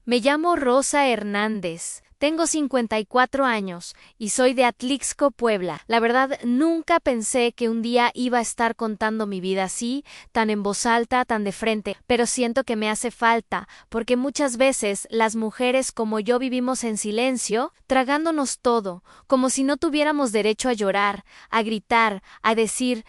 Me llamo Rosa Hernández. Tengo 54 años y soy de Atlixco, Puebla. La verdad, nunca pensé que un día iba a estar contando mi vida así, tan en voz alta, tan de frente, pero siento que me hace falta, porque muchas veces las mujeres como yo vivimos en silencio, tragándonos todo, como si no tuviéramos derecho a llorar, a gritar, a decir: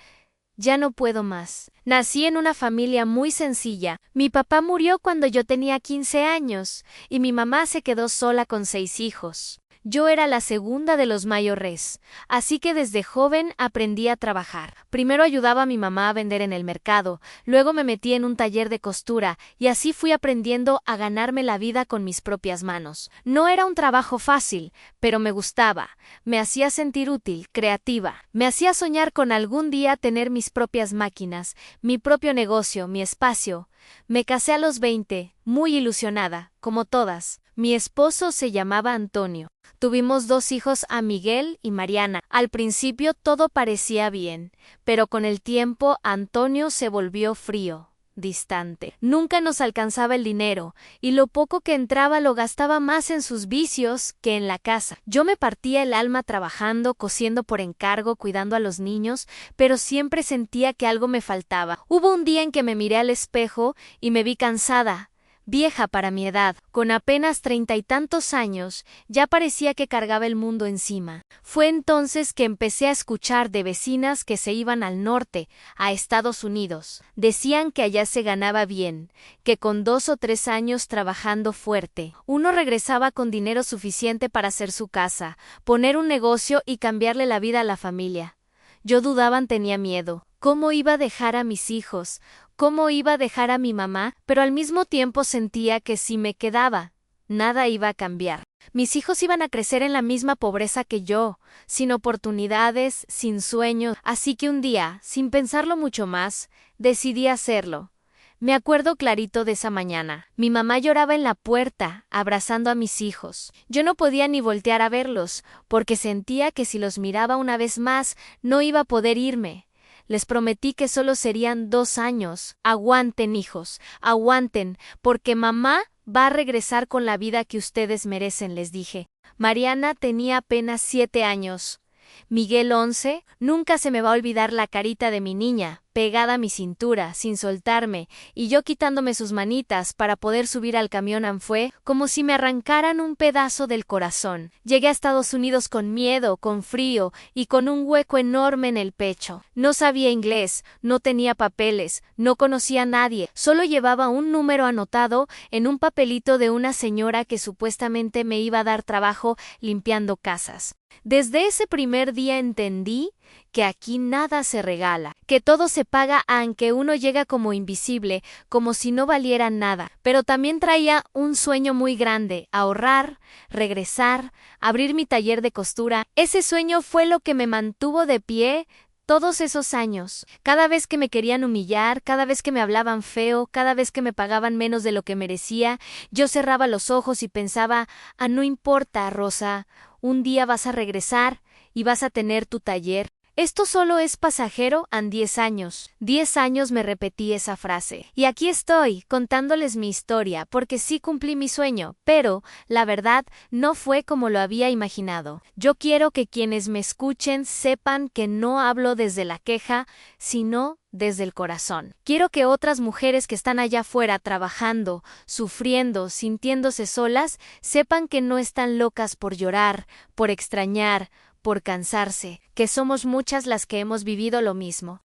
ya no puedo más. Nací en una familia muy sencilla. Mi papá murió cuando yo tenía 15 años y mi mamá se quedó sola con 6 hijos. Yo era la segunda de los mayores, así que desde joven aprendí a trabajar. Primero ayudaba a mi mamá a vender en el mercado, luego me metí en un taller de costura y así fui aprendiendo a ganarme la vida con mis propias manos. No era un trabajo fácil, pero me gustaba, me hacía sentir útil, creativa, me hacía soñar con algún día tener mis propias máquinas, mi propio negocio, mi espacio. Me casé a los 20, muy ilusionada, como todas. Mi esposo se llamaba Antonio. Tuvimos 2 hijos, a Miguel y Mariana. Al principio todo parecía bien, pero con el tiempo Antonio se volvió frío, distante. Nunca nos alcanzaba el dinero, y lo poco que entraba lo gastaba más en sus vicios que en la casa. Yo me partía el alma trabajando, cosiendo por encargo, cuidando a los niños, pero siempre sentía que algo me faltaba. Hubo un día en que me miré al espejo y me vi cansada, vieja para mi edad, con apenas 30 y tantos años, ya parecía que cargaba el mundo encima. Fue entonces que empecé a escuchar de vecinas que se iban al norte, a Estados Unidos. Decían que allá se ganaba bien, que con 2 o 3 años trabajando fuerte, uno regresaba con dinero suficiente para hacer su casa, poner un negocio y cambiarle la vida a la familia. Yo dudaba, tenía miedo. ¿Cómo iba a dejar a mis hijos? ¿Cómo iba a dejar a mi mamá? Pero al mismo tiempo sentía que si me quedaba, nada iba a cambiar. Mis hijos iban a crecer en la misma pobreza que yo, sin oportunidades, sin sueños. Así que un día, sin pensarlo mucho más, decidí hacerlo. Me acuerdo clarito de esa mañana. Mi mamá lloraba en la puerta, abrazando a mis hijos. Yo no podía ni voltear a verlos, porque sentía que si los miraba una vez más, no iba a poder irme. Les prometí que solo serían 2 años. Aguanten, hijos, aguanten, porque mamá va a regresar con la vida que ustedes merecen, les dije. Mariana tenía apenas 7 años. Miguel 11, nunca se me va a olvidar la carita de mi niña, pegada a mi cintura, sin soltarme, y yo quitándome sus manitas para poder subir al camión. Fue como si me arrancaran un pedazo del corazón. Llegué a Estados Unidos con miedo, con frío y con un hueco enorme en el pecho. No sabía inglés, no tenía papeles, no conocía a nadie, solo llevaba un número anotado en un papelito de una señora que supuestamente me iba a dar trabajo limpiando casas. Desde ese primer día entendí que aquí nada se regala, que todo se paga aunque uno llega como invisible, como si no valiera nada. Pero también traía un sueño muy grande: ahorrar, regresar, abrir mi taller de costura. Ese sueño fue lo que me mantuvo de pie todos esos años. Cada vez que me querían humillar, cada vez que me hablaban feo, cada vez que me pagaban menos de lo que merecía, yo cerraba los ojos y pensaba: no importa, Rosa, un día vas a regresar y vas a tener tu taller. Esto solo es pasajero. 10 años. 10 años me repetí esa frase. Y aquí estoy, contándoles mi historia, porque sí cumplí mi sueño, pero, la verdad, no fue como lo había imaginado. Yo quiero que quienes me escuchen sepan que no hablo desde la queja, sino desde el corazón. Quiero que otras mujeres que están allá afuera trabajando, sufriendo, sintiéndose solas, sepan que no están locas por llorar, por extrañar, por cansarse, que somos muchas las que hemos vivido lo mismo.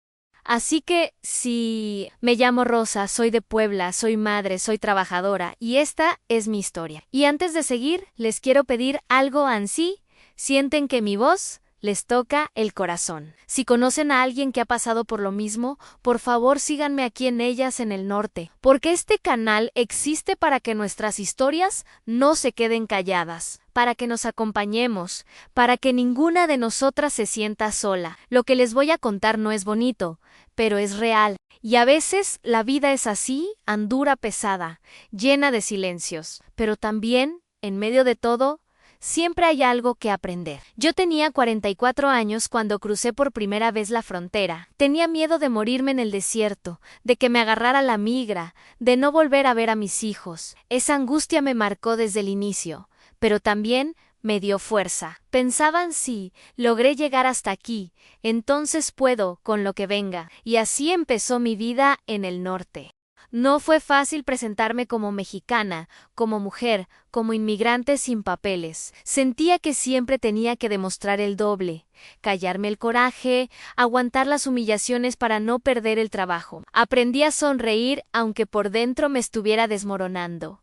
Así que, sí, me llamo Rosa, soy de Puebla, soy madre, soy trabajadora, y esta es mi historia. Y antes de seguir, les quiero pedir algo. Ansí, sienten que mi voz les toca el corazón. Si conocen a alguien que ha pasado por lo mismo, por favor síganme aquí en Ellas en el Norte, porque este canal existe para que nuestras historias no se queden calladas, para que nos acompañemos, para que ninguna de nosotras se sienta sola. Lo que les voy a contar no es bonito, pero es real. Y a veces la vida es así, dura, pesada, llena de silencios. Pero también, en medio de todo, Siempre hay algo que aprender. Yo tenía 44 años cuando crucé por primera vez la frontera. Tenía miedo de morirme en el desierto, de que me agarrara la migra, de no volver a ver a mis hijos. Esa angustia me marcó desde el inicio, pero también me dio fuerza. Pensaban si logré llegar hasta aquí, entonces puedo con lo que venga. Y así empezó mi vida en el norte. No fue fácil presentarme como mexicana, como mujer, como inmigrante sin papeles. Sentía que siempre tenía que demostrar el doble, callarme el coraje, aguantar las humillaciones para no perder el trabajo. Aprendí a sonreír aunque por dentro me estuviera desmoronando.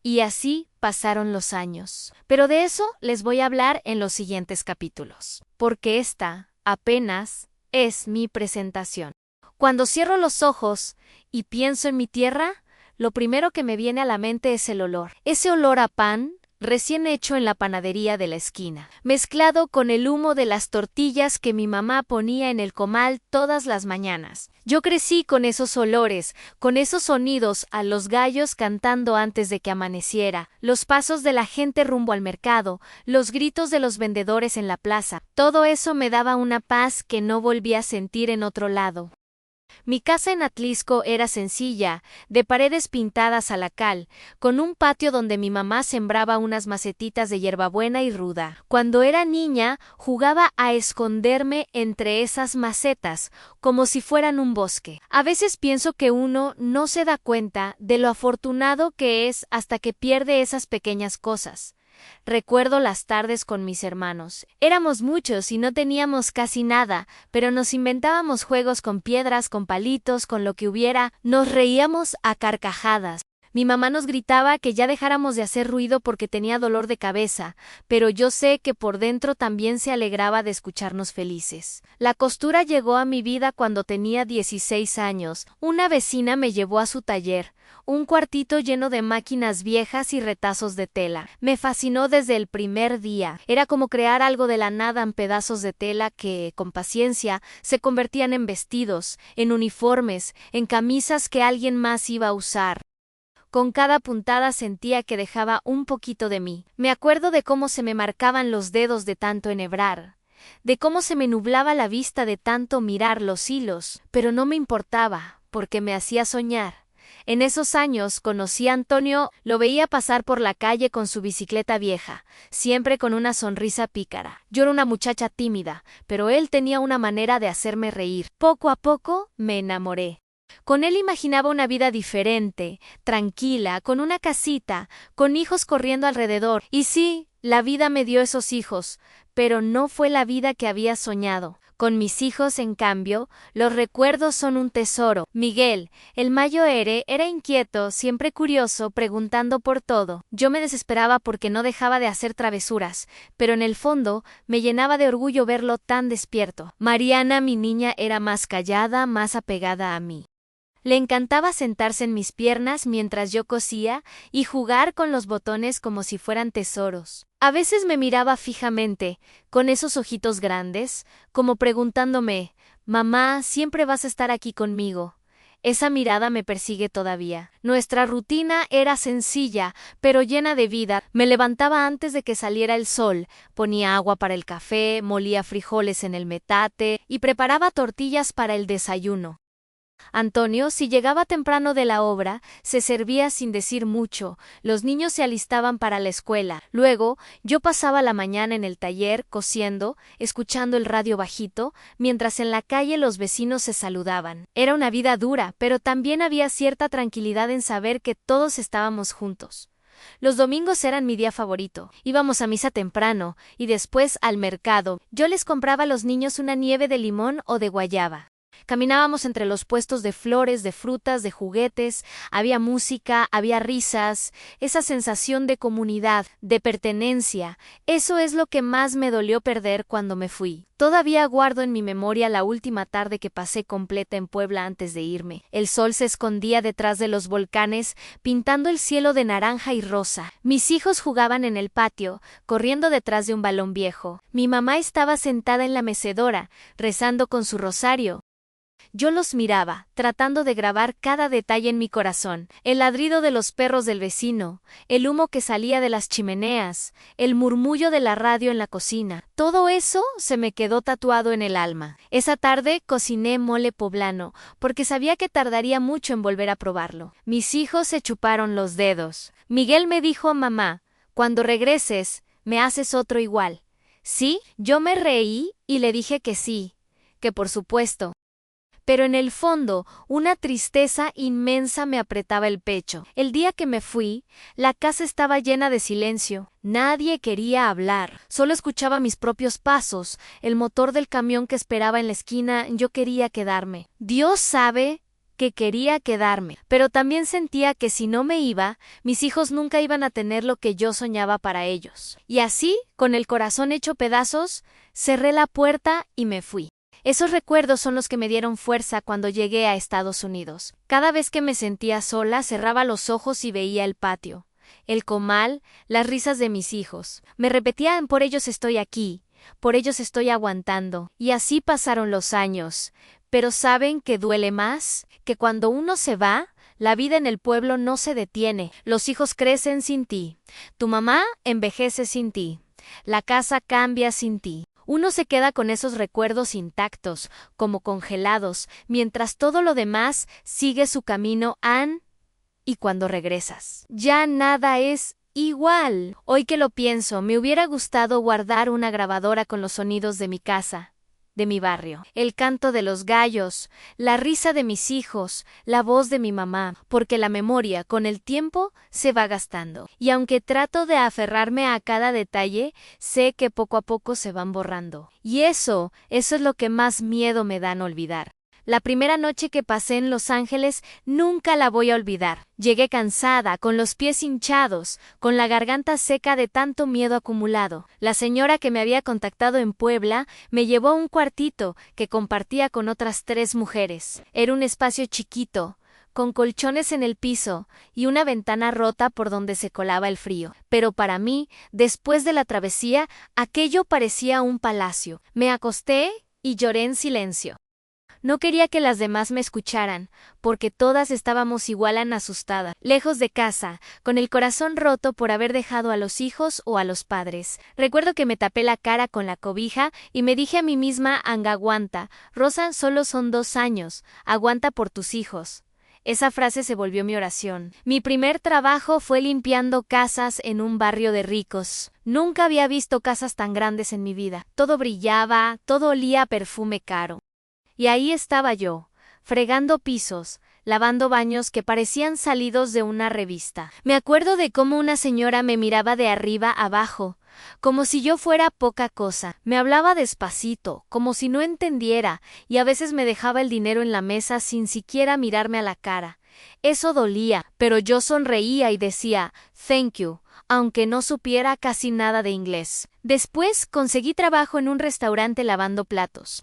Y así pasaron los años. Pero de eso les voy a hablar en los siguientes capítulos, porque esta apenas es mi presentación. Cuando cierro los ojos y pienso en mi tierra, lo primero que me viene a la mente es el olor. Ese olor a pan recién hecho en la panadería de la esquina, mezclado con el humo de las tortillas que mi mamá ponía en el comal todas las mañanas. Yo crecí con esos olores, con esos sonidos, a los gallos cantando antes de que amaneciera, los pasos de la gente rumbo al mercado, los gritos de los vendedores en la plaza. Todo eso me daba una paz que no volví a sentir en otro lado. Mi casa en Atlixco era sencilla, de paredes pintadas a la cal, con un patio donde mi mamá sembraba unas macetitas de hierbabuena y ruda. Cuando era niña, jugaba a esconderme entre esas macetas, como si fueran un bosque. A veces pienso que uno no se da cuenta de lo afortunado que es hasta que pierde esas pequeñas cosas. Recuerdo las tardes con mis hermanos. Éramos muchos y no teníamos casi nada, pero nos inventábamos juegos con piedras, con palitos, con lo que hubiera. Nos reíamos a carcajadas. Mi mamá nos gritaba que ya dejáramos de hacer ruido porque tenía dolor de cabeza, pero yo sé que por dentro también se alegraba de escucharnos felices. La costura llegó a mi vida cuando tenía 16 años. Una vecina me llevó a su taller, un cuartito lleno de máquinas viejas y retazos de tela. Me fascinó desde el primer día. Era como crear algo de la nada en pedazos de tela que, con paciencia, se convertían en vestidos, en uniformes, en camisas que alguien más iba a usar. Con cada puntada sentía que dejaba un poquito de mí. Me acuerdo de cómo se me marcaban los dedos de tanto enhebrar, de cómo se me nublaba la vista de tanto mirar los hilos, pero no me importaba, porque me hacía soñar. En esos años conocí a Antonio, lo veía pasar por la calle con su bicicleta vieja, siempre con una sonrisa pícara. Yo era una muchacha tímida, pero él tenía una manera de hacerme reír. Poco a poco me enamoré. Con él imaginaba una vida diferente, tranquila, con una casita, con hijos corriendo alrededor. Y sí, la vida me dio esos hijos, pero no fue la vida que había soñado. Con mis hijos, en cambio, los recuerdos son un tesoro. Miguel, el mayo era inquieto, siempre curioso, preguntando por todo. Yo me desesperaba porque no dejaba de hacer travesuras, pero en el fondo me llenaba de orgullo verlo tan despierto. Mariana, mi niña, era más callada, más apegada a mí. Le encantaba sentarse en mis piernas mientras yo cosía y jugar con los botones como si fueran tesoros. A veces me miraba fijamente, con esos ojitos grandes, como preguntándome, «Mamá, ¿siempre vas a estar aquí conmigo?» Esa mirada me persigue todavía. Nuestra rutina era sencilla, pero llena de vida. Me levantaba antes de que saliera el sol, ponía agua para el café, molía frijoles en el metate y preparaba tortillas para el desayuno. Antonio, si llegaba temprano de la obra, se servía sin decir mucho, los niños se alistaban para la escuela. Luego, yo pasaba la mañana en el taller, cosiendo, escuchando el radio bajito, mientras en la calle los vecinos se saludaban. Era una vida dura, pero también había cierta tranquilidad en saber que todos estábamos juntos. Los domingos eran mi día favorito. Íbamos a misa temprano, y después al mercado. Yo les compraba a los niños una nieve de limón o de guayaba. Caminábamos entre los puestos de flores, de frutas, de juguetes, había música, había risas, esa sensación de comunidad, de pertenencia, eso es lo que más me dolió perder cuando me fui. Todavía guardo en mi memoria la última tarde que pasé completa en Puebla antes de irme. El sol se escondía detrás de los volcanes, pintando el cielo de naranja y rosa. Mis hijos jugaban en el patio, corriendo detrás de un balón viejo. Mi mamá estaba sentada en la mecedora, rezando con su rosario. Yo los miraba, tratando de grabar cada detalle en mi corazón. El ladrido de los perros del vecino, el humo que salía de las chimeneas, el murmullo de la radio en la cocina. Todo eso se me quedó tatuado en el alma. Esa tarde cociné mole poblano, porque sabía que tardaría mucho en volver a probarlo. Mis hijos se chuparon los dedos. Miguel me dijo: mamá, cuando regreses, me haces otro igual. ¿Sí? Yo me reí y le dije que sí, que por supuesto. Pero en el fondo, una tristeza inmensa me apretaba el pecho. El día que me fui, la casa estaba llena de silencio. Nadie quería hablar. Solo escuchaba mis propios pasos, el motor del camión que esperaba en la esquina. Yo quería quedarme. Dios sabe que quería quedarme, pero también sentía que si no me iba, mis hijos nunca iban a tener lo que yo soñaba para ellos. Y así, con el corazón hecho pedazos, cerré la puerta y me fui. Esos recuerdos son los que me dieron fuerza cuando llegué a Estados Unidos. Cada vez que me sentía sola, cerraba los ojos y veía el patio, el comal, las risas de mis hijos. Me repetían: por ellos estoy aquí, por ellos estoy aguantando. Y así pasaron los años. Pero ¿saben qué duele más? Que cuando uno se va, la vida en el pueblo no se detiene. Los hijos crecen sin ti. Tu mamá envejece sin ti. La casa cambia sin ti. Uno se queda con esos recuerdos intactos, como congelados, mientras todo lo demás sigue su camino. Y cuando regresas, ya nada es igual. Hoy que lo pienso, me hubiera gustado guardar una grabadora con los sonidos de mi casa, de mi barrio, el canto de los gallos, la risa de mis hijos, la voz de mi mamá, porque la memoria, con el tiempo, se va gastando. Y aunque trato de aferrarme a cada detalle, sé que poco a poco se van borrando. Y eso es lo que más miedo me dan olvidar. La primera noche que pasé en Los Ángeles nunca la voy a olvidar. Llegué cansada, con los pies hinchados, con la garganta seca de tanto miedo acumulado. La señora que me había contactado en Puebla me llevó a un cuartito que compartía con otras 3 mujeres. Era un espacio chiquito, con colchones en el piso y una ventana rota por donde se colaba el frío. Pero para mí, después de la travesía, aquello parecía un palacio. Me acosté y lloré en silencio. No quería que las demás me escucharan, porque todas estábamos igual asustadas, lejos de casa, con el corazón roto por haber dejado a los hijos o a los padres. Recuerdo que me tapé la cara con la cobija y me dije a mí misma: Anga, aguanta, Rosa, solo son 2 años, aguanta por tus hijos. Esa frase se volvió mi oración. Mi primer trabajo fue limpiando casas en un barrio de ricos. Nunca había visto casas tan grandes en mi vida. Todo brillaba, todo olía a perfume caro. Y ahí estaba yo, fregando pisos, lavando baños que parecían salidos de una revista. Me acuerdo de cómo una señora me miraba de arriba abajo, como si yo fuera poca cosa. Me hablaba despacito, como si no entendiera, y a veces me dejaba el dinero en la mesa sin siquiera mirarme a la cara. Eso dolía, pero yo sonreía y decía "thank you", aunque no supiera casi nada de inglés. Después conseguí trabajo en un restaurante lavando platos.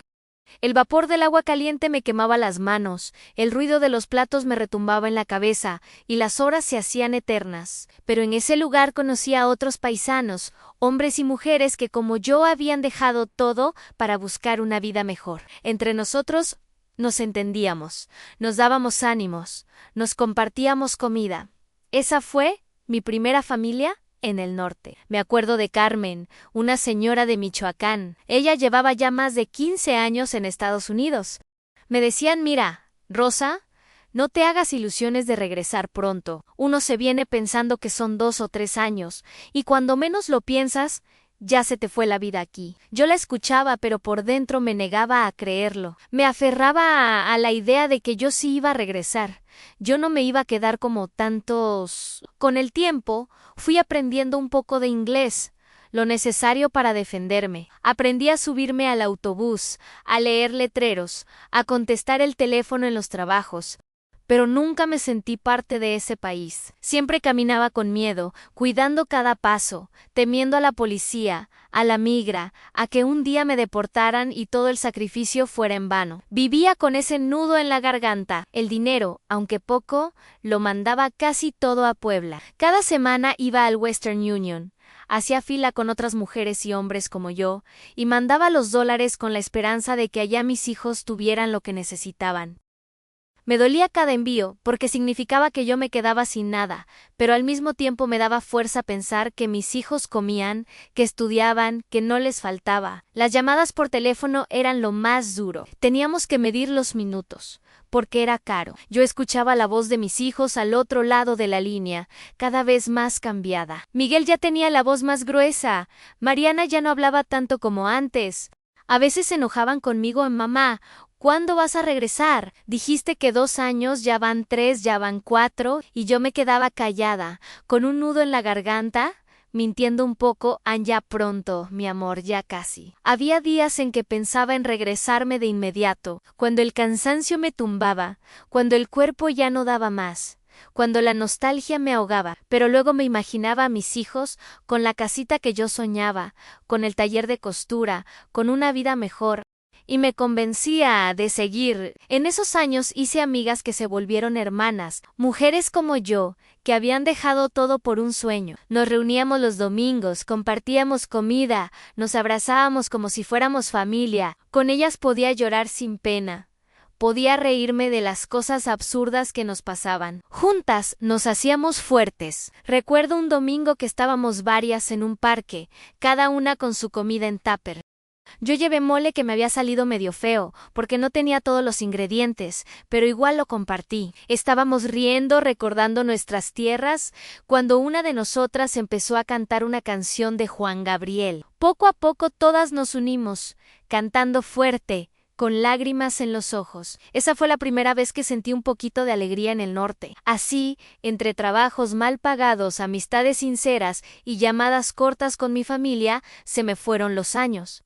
El vapor del agua caliente me quemaba las manos, el ruido de los platos me retumbaba en la cabeza, y las horas se hacían eternas. Pero en ese lugar conocí a otros paisanos, hombres y mujeres que como yo habían dejado todo para buscar una vida mejor. Entre nosotros nos entendíamos, nos dábamos ánimos, nos compartíamos comida. Esa fue mi primera familia en el norte. Me acuerdo de Carmen, una señora de Michoacán. Ella llevaba ya más de 15 años en Estados Unidos. Me decían: mira, Rosa, no te hagas ilusiones de regresar pronto. Uno se viene pensando que son 2 o 3 años, y cuando menos lo piensas, ya se te fue la vida aquí. Yo la escuchaba, pero por dentro me negaba a creerlo. Me aferraba a la idea de que yo sí iba a regresar. Yo no me iba a quedar como tantos. Con el tiempo, fui aprendiendo un poco de inglés, lo necesario para defenderme. Aprendí a subirme al autobús, a leer letreros, a contestar el teléfono en los trabajos. Pero nunca me sentí parte de ese país. Siempre caminaba con miedo, cuidando cada paso, temiendo a la policía, a la migra, a que un día me deportaran y todo el sacrificio fuera en vano. Vivía con ese nudo en la garganta. El dinero, aunque poco, lo mandaba casi todo a Puebla. Cada semana iba al Western Union, hacía fila con otras mujeres y hombres como yo, y mandaba los dólares con la esperanza de que allá mis hijos tuvieran lo que necesitaban. Me dolía cada envío, porque significaba que yo me quedaba sin nada, pero al mismo tiempo me daba fuerza pensar que mis hijos comían, que estudiaban, que no les faltaba. Las llamadas por teléfono eran lo más duro. Teníamos que medir los minutos, porque era caro. Yo escuchaba la voz de mis hijos al otro lado de la línea, cada vez más cambiada. Miguel ya tenía la voz más gruesa. Mariana ya no hablaba tanto como antes. A veces se enojaban conmigo mamá. ¿Cuándo vas a regresar? Dijiste que 2 años, ya van 3, ya van 4, y yo me quedaba callada, con un nudo en la garganta, mintiendo un poco, ya pronto, mi amor, ya casi. Había días en que pensaba en regresarme de inmediato, cuando el cansancio me tumbaba, cuando el cuerpo ya no daba más, cuando la nostalgia me ahogaba, pero luego me imaginaba a mis hijos con la casita que yo soñaba, con el taller de costura, con una vida mejor, y me convencía de seguir. En esos años hice amigas que se volvieron hermanas, mujeres como yo, que habían dejado todo por un sueño. Nos reuníamos los domingos, compartíamos comida, nos abrazábamos como si fuéramos familia. Con ellas podía llorar sin pena. Podía reírme de las cosas absurdas que nos pasaban. Juntas nos hacíamos fuertes. Recuerdo un domingo que estábamos varias en un parque, cada una con su comida en tupper. Yo llevé mole que me había salido medio feo, porque no tenía todos los ingredientes, pero igual lo compartí. Estábamos riendo, recordando nuestras tierras, cuando una de nosotras empezó a cantar una canción de Juan Gabriel. Poco a poco todas nos unimos, cantando fuerte, con lágrimas en los ojos. Esa fue la primera vez que sentí un poquito de alegría en el norte. Así, entre trabajos mal pagados, amistades sinceras y llamadas cortas con mi familia, se me fueron los años.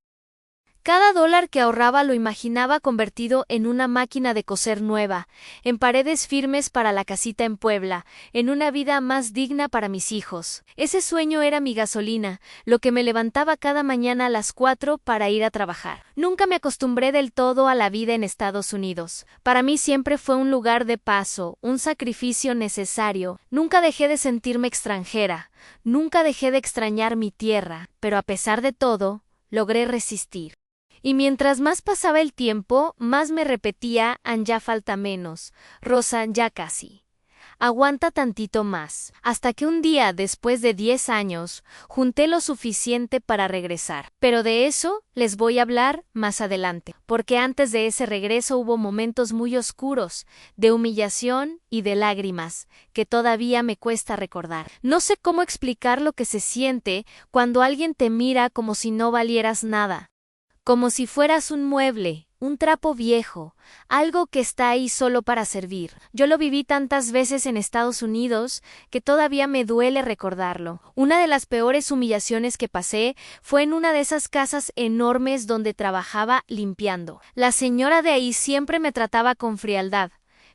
Cada dólar que ahorraba lo imaginaba convertido en una máquina de coser nueva, en paredes firmes para la casita en Puebla, en una vida más digna para mis hijos. Ese sueño era mi gasolina, lo que me levantaba cada mañana a las 4 para ir a trabajar. Nunca me acostumbré del todo a la vida en Estados Unidos. Para mí siempre fue un lugar de paso, un sacrificio necesario. Nunca dejé de sentirme extranjera, nunca dejé de extrañar mi tierra, pero a pesar de todo, logré resistir. Y mientras más pasaba el tiempo, más me repetía, ya falta menos, Rosa, ya casi. Aguanta tantito más, hasta que un día, después de 10 años, junté lo suficiente para regresar. Pero de eso les voy a hablar más adelante, porque antes de ese regreso hubo momentos muy oscuros, de humillación y de lágrimas, que todavía me cuesta recordar. No sé cómo explicar lo que se siente cuando alguien te mira como si no valieras nada. Como si fueras un mueble, un trapo viejo, algo que está ahí solo para servir. Yo lo viví tantas veces en Estados Unidos que todavía me duele recordarlo. Una de las peores humillaciones que pasé fue en una de esas casas enormes donde trabajaba limpiando. La señora de ahí siempre me trataba con frialdad,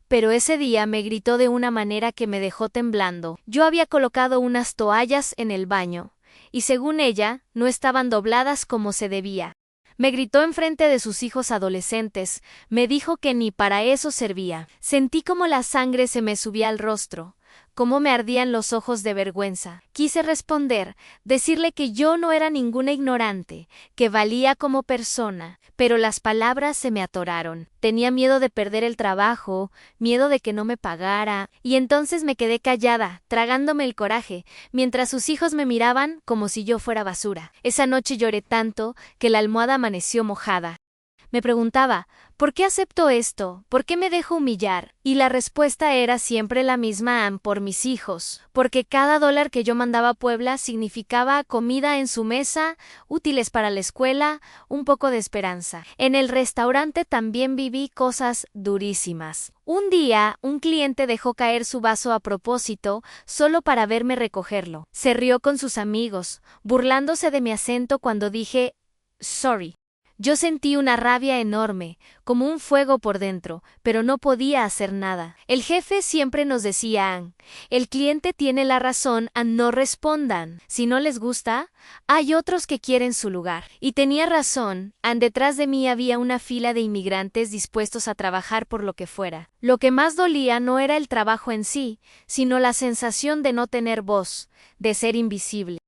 pero ese día me gritó de una manera que me dejó temblando. Yo había colocado unas toallas en el baño, y según ella, no estaban dobladas como se debía. Me gritó enfrente de sus hijos adolescentes, me dijo que ni para eso servía. Sentí como la sangre se me subía al rostro, cómo me ardían los ojos de vergüenza. Quise responder, decirle que yo no era ninguna ignorante, que valía como persona, pero las palabras se me atoraron. Tenía miedo de perder el trabajo, miedo de que no me pagara, y entonces me quedé callada, tragándome el coraje, mientras sus hijos me miraban como si yo fuera basura. Esa noche lloré tanto que la almohada amaneció mojada. Me preguntaba, ¿por qué acepto esto? ¿Por qué me dejo humillar? Y la respuesta era siempre la misma, por mis hijos, porque cada dólar que yo mandaba a Puebla significaba comida en su mesa, útiles para la escuela, un poco de esperanza. En el restaurante también viví cosas durísimas. Un día, un cliente dejó caer su vaso a propósito, solo para verme recogerlo. Se rió con sus amigos, burlándose de mi acento cuando dije, sorry. Yo sentí una rabia enorme, como un fuego por dentro, pero no podía hacer nada. El jefe siempre nos decía, el cliente tiene la razón, no respondan. Si no les gusta, hay otros que quieren su lugar. Y tenía razón, detrás de mí había una fila de inmigrantes dispuestos a trabajar por lo que fuera. Lo que más dolía no era el trabajo en sí, sino la sensación de no tener voz, de ser invisible.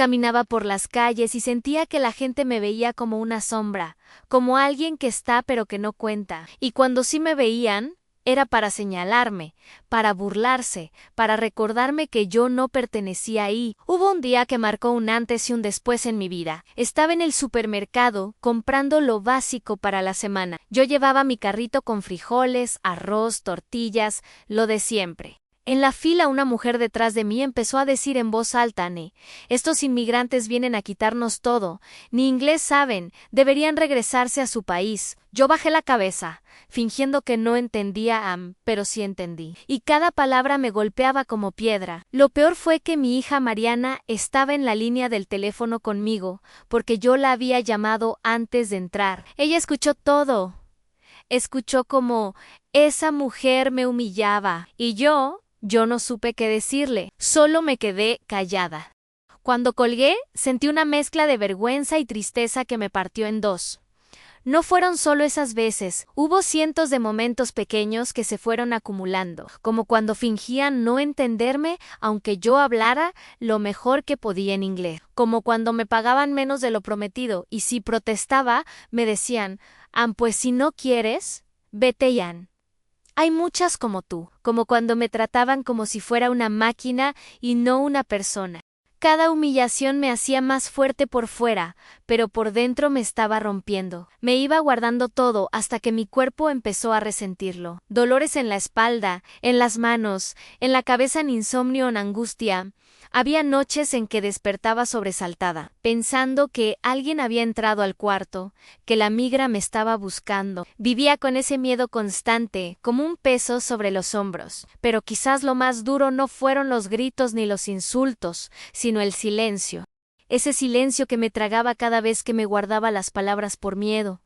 Caminaba por las calles y sentía que la gente me veía como una sombra, como alguien que está pero que no cuenta. Y cuando sí me veían, era para señalarme, para burlarse, para recordarme que yo no pertenecía ahí. Hubo un día que marcó un antes y un después en mi vida. Estaba en el supermercado comprando lo básico para la semana. Yo llevaba mi carrito con frijoles, arroz, tortillas, lo de siempre. En la fila una mujer detrás de mí empezó a decir en voz alta: estos inmigrantes vienen a quitarnos todo, ni inglés saben, deberían regresarse a su país. Yo bajé la cabeza, fingiendo que no entendía, pero sí entendí. Y cada palabra me golpeaba como piedra. Lo peor fue que mi hija Mariana estaba en la línea del teléfono conmigo, porque yo la había llamado antes de entrar. Ella escuchó todo. Escuchó como esa mujer me humillaba, y yo no supe qué decirle, solo me quedé callada. Cuando colgué, sentí una mezcla de vergüenza y tristeza que me partió en dos. No fueron solo esas veces, hubo cientos de momentos pequeños que se fueron acumulando, como cuando fingían no entenderme aunque yo hablara lo mejor que podía en inglés, como cuando me pagaban menos de lo prometido y si protestaba me decían: pues si no quieres, vete ya. Hay muchas como tú, como cuando me trataban como si fuera una máquina y no una persona. Cada humillación me hacía más fuerte por fuera, pero por dentro me estaba rompiendo. Me iba guardando todo hasta que mi cuerpo empezó a resentirlo. Dolores en la espalda, en las manos, en la cabeza, en insomnio, en angustia. Había noches en que despertaba sobresaltada, pensando que alguien había entrado al cuarto, que la migra me estaba buscando. Vivía con ese miedo constante, como un peso sobre los hombros. Pero quizás lo más duro no fueron los gritos ni los insultos, sino el silencio. Ese silencio que me tragaba cada vez que me guardaba las palabras por miedo.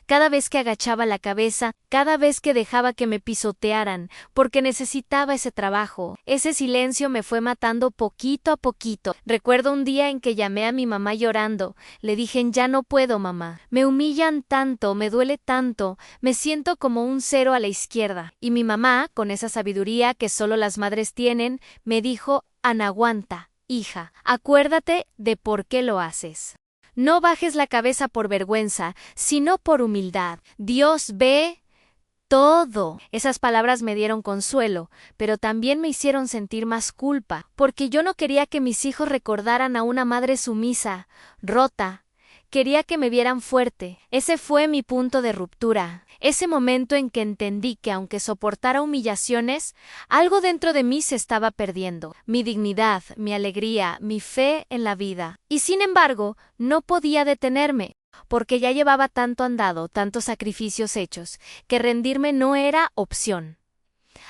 Cada vez que agachaba la cabeza, cada vez que dejaba que me pisotearan, porque necesitaba ese trabajo. Ese silencio me fue matando poquito a poquito. Recuerdo un día en que llamé a mi mamá llorando. Le dije: ya no puedo, mamá. Me humillan tanto, me duele tanto, me siento como un cero a la izquierda. Y mi mamá, con esa sabiduría que solo las madres tienen, me dijo: aguanta, hija, acuérdate de por qué lo haces. No bajes la cabeza por vergüenza, sino por humildad. Dios ve todo. Esas palabras me dieron consuelo, pero también me hicieron sentir más culpa, porque yo no quería que mis hijos recordaran a una madre sumisa, rota. Quería que me vieran fuerte. Ese fue mi punto de ruptura. Ese momento en que entendí que aunque soportara humillaciones, algo dentro de mí se estaba perdiendo. Mi dignidad, mi alegría, mi fe en la vida. Y sin embargo, no podía detenerme, porque ya llevaba tanto andado, tantos sacrificios hechos, que rendirme no era opción.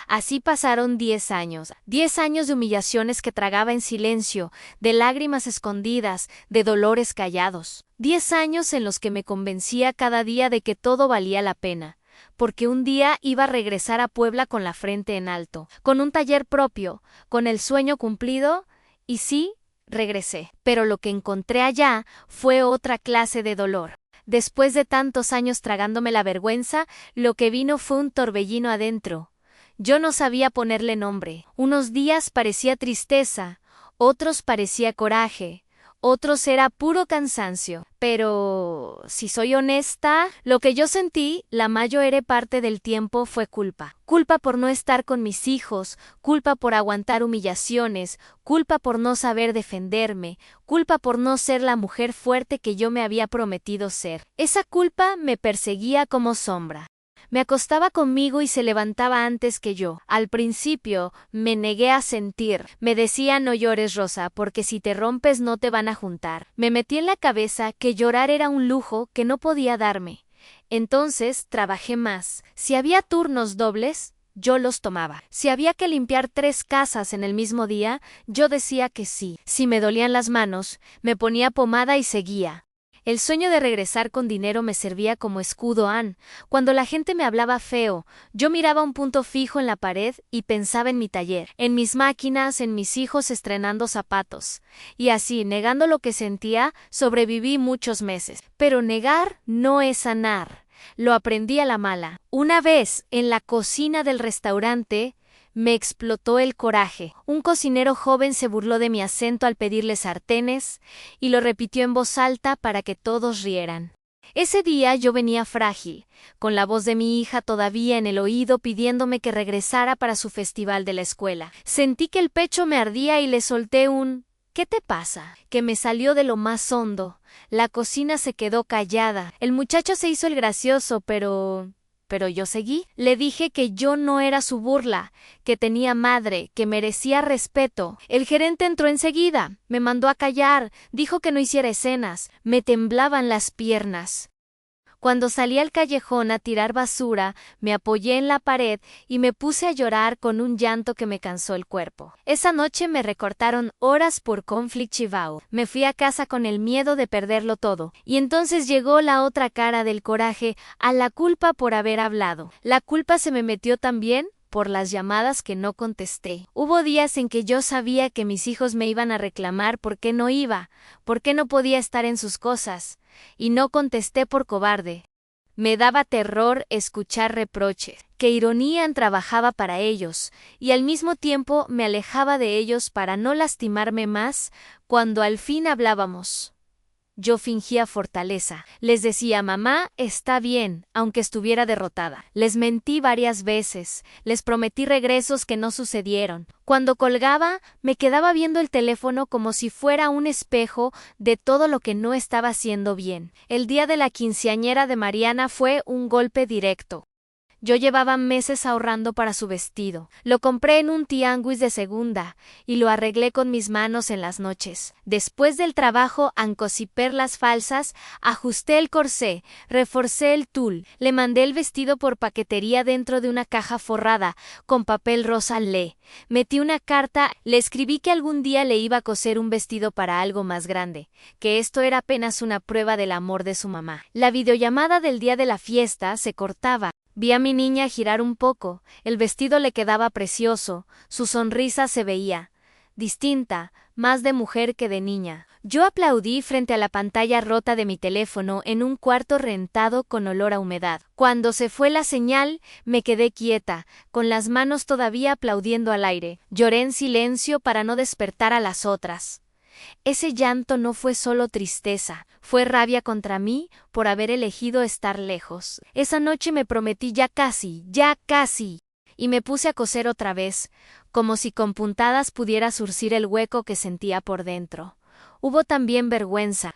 Así pasaron 10 años, 10 años de humillaciones que tragaba en silencio, de lágrimas escondidas, de dolores callados. 10 años en los que me convencía cada día de que todo valía la pena, porque un día iba a regresar a Puebla con la frente en alto, con un taller propio, con el sueño cumplido, y sí, regresé. Pero lo que encontré allá fue otra clase de dolor. Después de tantos años tragándome la vergüenza, lo que vino fue un torbellino adentro. Yo no sabía ponerle nombre. Unos días parecía tristeza, otros parecía coraje, otros era puro cansancio. Pero, si soy honesta, lo que yo sentí la mayor parte del tiempo fue culpa. Culpa por no estar con mis hijos, culpa por aguantar humillaciones, culpa por no saber defenderme, culpa por no ser la mujer fuerte que yo me había prometido ser. Esa culpa me perseguía como sombra. Me acostaba conmigo y se levantaba antes que yo. Al principio me negué a sentir. Me decía: no llores, Rosa, porque si te rompes no te van a juntar. Me metí en la cabeza que llorar era un lujo que no podía darme. Entonces trabajé más. Si había turnos dobles, yo los tomaba. Si había que limpiar 3 casas en el mismo día, yo decía que sí. Si me dolían las manos, me ponía pomada y seguía. El sueño de regresar con dinero me servía como escudo. Cuando la gente me hablaba feo, yo miraba un punto fijo en la pared y pensaba en mi taller, en mis máquinas, en mis hijos estrenando zapatos. Y así, negando lo que sentía, sobreviví muchos meses. Pero negar no es sanar. Lo aprendí a la mala. Una vez, en la cocina del restaurante, Me explotó el coraje. Un cocinero joven se burló de mi acento al pedirle sartenes y lo repitió en voz alta para que todos rieran. Ese día yo venía frágil, con la voz de mi hija todavía en el oído pidiéndome que regresara para su festival de la escuela. Sentí que el pecho me ardía y le solté un «¿Qué te pasa?», que me salió de lo más hondo. La cocina se quedó callada. El muchacho se hizo el gracioso, pero yo seguí. Le dije que yo no era su burla, que tenía madre, que merecía respeto. El gerente entró enseguida, me mandó a callar, dijo que no hiciera escenas, me temblaban las piernas. Cuando salí al callejón a tirar basura, me apoyé en la pared y me puse a llorar con un llanto que me cansó el cuerpo. Esa noche me recortaron horas por conflict chivao. Me fui a casa con el miedo de perderlo todo. Y entonces llegó la otra cara del coraje, a la culpa por haber hablado. La culpa se me metió también por las llamadas que no contesté. Hubo días en que yo sabía que mis hijos me iban a reclamar por qué no iba, por qué no podía estar en sus cosas, y no contesté por cobarde. Me daba terror escuchar reproches, que ironían trabajaba para ellos, y al mismo tiempo me alejaba de ellos para no lastimarme más cuando al fin hablábamos. Yo fingía fortaleza. Les decía, mamá, está bien, aunque estuviera derrotada. Les mentí varias veces. Les prometí regresos que no sucedieron. Cuando colgaba, me quedaba viendo el teléfono como si fuera un espejo de todo lo que no estaba haciendo bien. El día de la quinceañera de Mariana fue un golpe directo. Yo llevaba meses ahorrando para su vestido. Lo compré en un tianguis de segunda y lo arreglé con mis manos en las noches. Después del trabajo ancosí perlas falsas, ajusté el corsé, reforcé el tul, le mandé el vestido por paquetería dentro de una caja forrada con papel rosa lé. Metí una carta, le escribí que algún día le iba a coser un vestido para algo más grande, que esto era apenas una prueba del amor de su mamá. La videollamada del día de la fiesta se cortaba. Vi a mi niña girar un poco, el vestido le quedaba precioso, su sonrisa se veía distinta, más de mujer que de niña. Yo aplaudí frente a la pantalla rota de mi teléfono en un cuarto rentado con olor a humedad. Cuando se fue la señal, me quedé quieta, con las manos todavía aplaudiendo al aire. Lloré en silencio para no despertar a las otras. Ese llanto no fue solo tristeza, fue rabia contra mí por haber elegido estar lejos. Esa noche me prometí ya casi, y me puse a coser otra vez, como si con puntadas pudiera zurcir el hueco que sentía por dentro. Hubo también vergüenza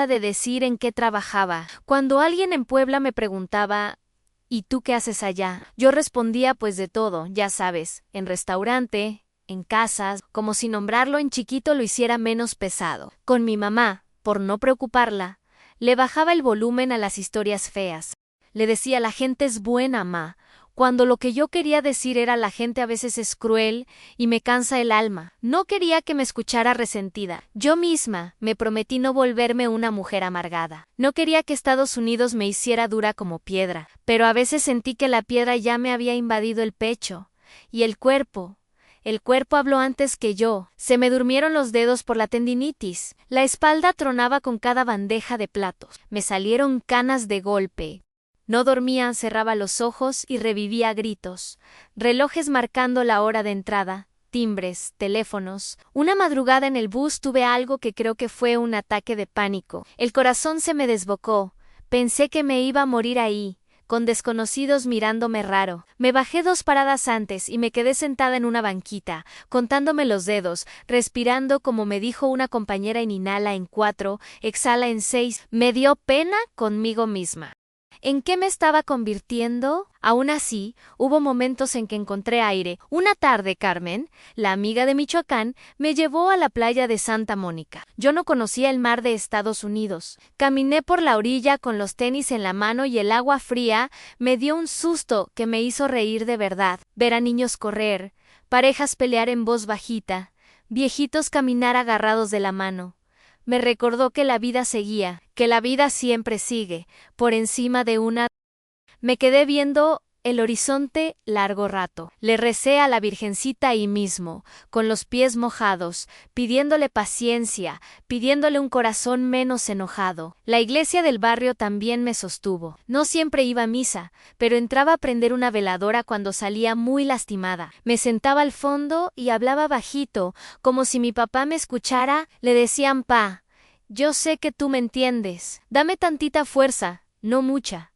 de decir en qué trabajaba. Cuando alguien en Puebla me preguntaba, ¿y tú qué haces allá?, yo respondía pues de todo, ya sabes, en restaurante, en casas, como si nombrarlo en chiquito lo hiciera menos pesado. Con mi mamá, por no preocuparla, le bajaba el volumen a las historias feas. Le decía, la gente es buena, ma, cuando lo que yo quería decir era la gente a veces es cruel y me cansa el alma. No quería que me escuchara resentida. Yo misma me prometí no volverme una mujer amargada. No quería que Estados Unidos me hiciera dura como piedra, pero a veces sentí que la piedra ya me había invadido el pecho y el cuerpo. El cuerpo habló antes que yo. Se me durmieron los dedos por la tendinitis. La espalda tronaba con cada bandeja de platos. Me salieron canas de golpe. No dormía, cerraba los ojos y revivía a gritos. Relojes marcando la hora de entrada, timbres, teléfonos. Una madrugada en el bus tuve algo que creo que fue un ataque de pánico. El corazón se me desbocó. Pensé que me iba a morir ahí, con desconocidos mirándome raro. Me bajé 2 paradas antes y me quedé sentada en una banquita, contándome los dedos, respirando como me dijo una compañera en inhala en 4, exhala en 6. Me dio pena conmigo misma. ¿En qué me estaba convirtiendo? Aún así, hubo momentos en que encontré aire. Una tarde, Carmen, la amiga de Michoacán, me llevó a la playa de Santa Mónica. Yo no conocía el mar de Estados Unidos. Caminé por la orilla con los tenis en la mano y el agua fría me dio un susto que me hizo reír de verdad. Ver a niños correr, parejas pelear en voz bajita, viejitos caminar agarrados de la mano. Me recordó que la vida seguía, que la vida siempre sigue, por encima de una. Me quedé viendo el horizonte largo rato. Le recé a la Virgencita ahí mismo, con los pies mojados, pidiéndole paciencia, pidiéndole un corazón menos enojado. La iglesia del barrio también me sostuvo. No siempre iba a misa, pero entraba a prender una veladora cuando salía muy lastimada. Me sentaba al fondo y hablaba bajito, como si mi papá me escuchara. Le decían: "Pa, yo sé que tú me entiendes. Dame tantita fuerza, no mucha.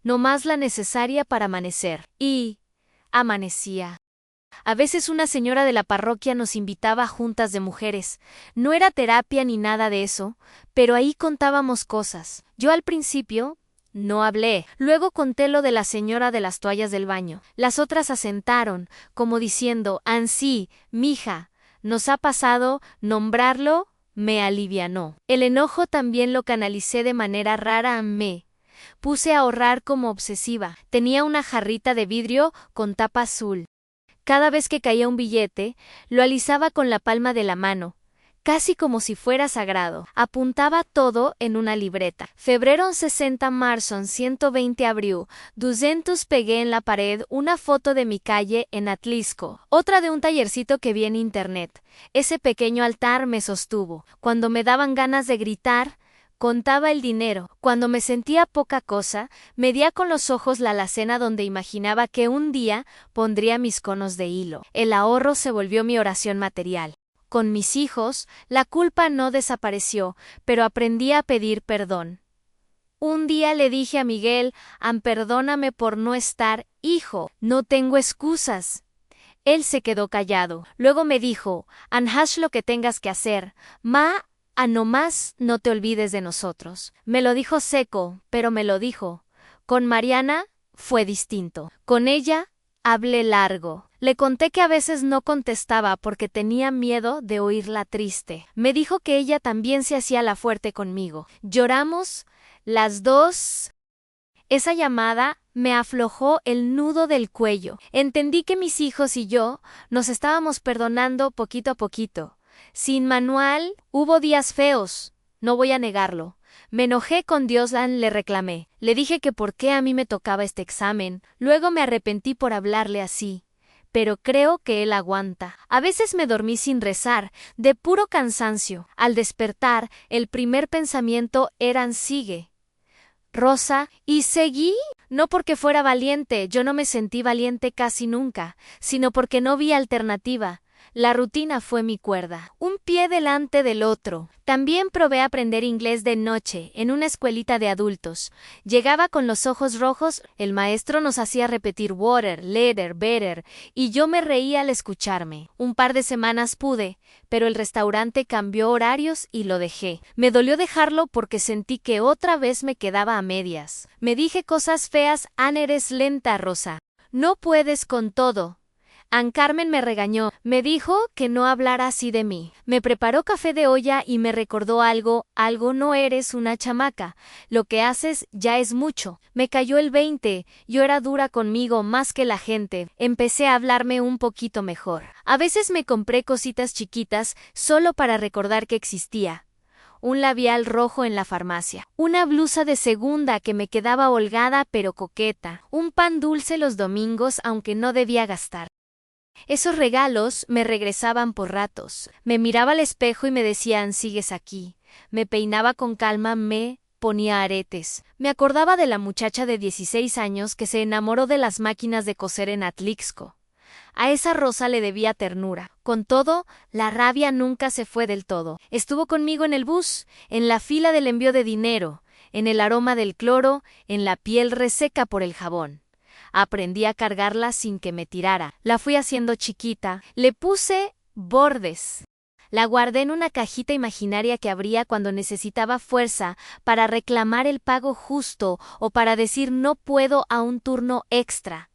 No más la necesaria para amanecer". Y amanecía. A veces una señora de la parroquia nos invitaba a juntas de mujeres. No era terapia ni nada de eso, pero ahí contábamos cosas. Yo al principio no hablé. Luego conté lo de la señora de las toallas del baño. Las otras asentaron, como diciendo: "Ansí, mija, nos ha pasado". Nombrarlo me alivianó. El enojo también lo canalicé de manera rara. Me puse a ahorrar como obsesiva. Tenía una jarrita de vidrio con tapa azul. Cada vez que caía un billete, lo alisaba con la palma de la mano, casi como si fuera sagrado. Apuntaba todo en una libreta. Febrero 60, marzo 120, abril 200. Pegué en la pared una foto de mi calle en Atlixco, otra de un tallercito que vi en internet. Ese pequeño altar me sostuvo. Cuando me daban ganas de gritar, contaba el dinero. Cuando me sentía poca cosa, medía con los ojos la alacena donde imaginaba que un día pondría mis conos de hilo. El ahorro se volvió mi oración material. Con mis hijos, la culpa no desapareció, pero aprendí a pedir perdón. Un día le dije a Miguel: Perdóname por no estar, hijo, no tengo excusas". Él se quedó callado. Luego me dijo: "Haz lo que tengas que hacer, ma, nomás no te olvides de nosotros". Me lo dijo seco, pero me lo dijo. Con Mariana fue distinto. Con ella hablé largo. Le conté que a veces no contestaba porque tenía miedo de oírla triste. Me dijo que ella también se hacía la fuerte conmigo. Lloramos las dos. Esa llamada me aflojó el nudo del cuello. Entendí que mis hijos y yo nos estábamos perdonando poquito a poquito. Sin manual, hubo días feos, no voy a negarlo. Me enojé con Dioslan, le reclamé. Le dije que por qué a mí me tocaba este examen. Luego me arrepentí por hablarle así. Pero creo que él aguanta. A veces me dormí sin rezar, de puro cansancio. Al despertar, el primer pensamiento era: sigue, Rosa, y seguí. No porque fuera valiente, yo no me sentí valiente casi nunca, sino porque no vi alternativa. La rutina fue mi cuerda, un pie delante del otro. También probé aprender inglés de noche, en una escuelita de adultos. Llegaba con los ojos rojos, el maestro nos hacía repetir water, letter, better, y yo me reía al escucharme. Un par de semanas pude, pero el restaurante cambió horarios y lo dejé. Me dolió dejarlo porque sentí que otra vez me quedaba a medias. Me dije cosas feas: eres lenta, Rosa. No puedes con todo. Carmen me regañó, me dijo que no hablara así de mí. Me preparó café de olla y me recordó algo: no eres una chamaca. Lo que haces ya es mucho. Me cayó el 20, yo era dura conmigo más que la gente. Empecé a hablarme un poquito mejor. A veces me compré cositas chiquitas solo para recordar que existía. Un labial rojo en la farmacia, una blusa de segunda que me quedaba holgada pero coqueta, un pan dulce los domingos aunque no debía gastar. Esos regalos me regresaban por ratos. Me miraba al espejo y me decían: sigues aquí. Me peinaba con calma, me ponía aretes. Me acordaba de la muchacha de 16 años que se enamoró de las máquinas de coser en Atlixco. A esa Rosa le debía ternura. Con todo, la rabia nunca se fue del todo. Estuvo conmigo en el bus, en la fila del envío de dinero, en el aroma del cloro, en la piel reseca por el jabón. Aprendí a cargarla sin que me tirara. La fui haciendo chiquita. Le puse bordes. La guardé en una cajita imaginaria que abría cuando necesitaba fuerza para reclamar el pago justo o para decir no puedo a un turno extra.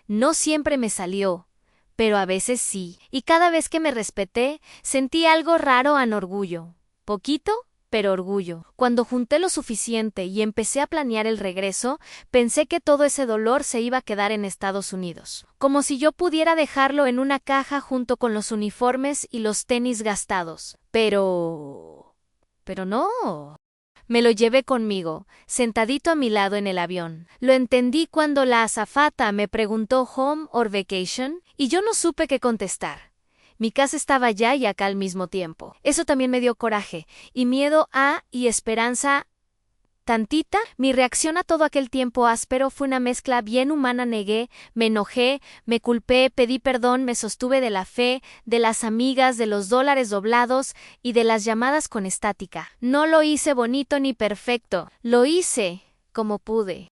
No siempre me salió, pero a veces sí. Y cada vez que me respeté, sentí algo raro en orgullo. Poquito, pero orgullo. Cuando junté lo suficiente y empecé a planear el regreso, pensé que todo ese dolor se iba a quedar en Estados Unidos. Como si yo pudiera dejarlo en una caja junto con los uniformes y los tenis gastados. Pero no. Me lo llevé conmigo, sentadito a mi lado en el avión. Lo entendí cuando la azafata me preguntó home or vacation, y yo no supe qué contestar. Mi casa estaba allá y acá al mismo tiempo. Eso también me dio coraje, y miedo y esperanza tantita. Mi reacción a todo aquel tiempo áspero fue una mezcla bien humana. Negué, me enojé, me culpé, pedí perdón, me sostuve de la fe, de las amigas, de los dólares doblados y de las llamadas con estática. No lo hice bonito ni perfecto, lo hice como pude.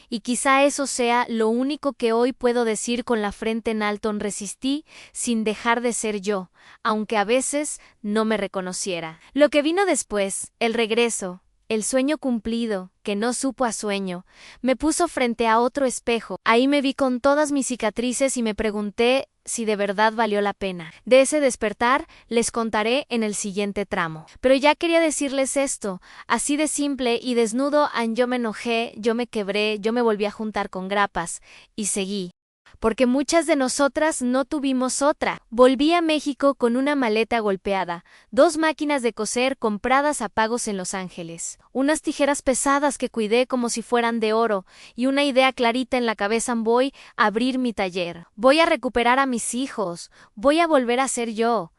Y quizá eso sea lo único que hoy puedo decir con la frente en alto. Resistí sin dejar de ser yo, aunque a veces no me reconociera. Lo que vino después, el regreso, el sueño cumplido, que no supo a sueño, me puso frente a otro espejo. Ahí me vi con todas mis cicatrices y me pregunté si de verdad valió la pena. De ese despertar les contaré en el siguiente tramo. Pero ya quería decirles esto, así de simple y desnudo. Yo me enojé, yo me quebré, yo me volví a juntar con grapas, y seguí. Porque muchas de nosotras no tuvimos otra. Volví a México con una maleta golpeada, 2 máquinas de coser compradas a pagos en Los Ángeles, unas tijeras pesadas que cuidé como si fueran de oro, y una idea clarita en la cabeza: voy a abrir mi taller, voy a recuperar a mis hijos, voy a volver a ser yo.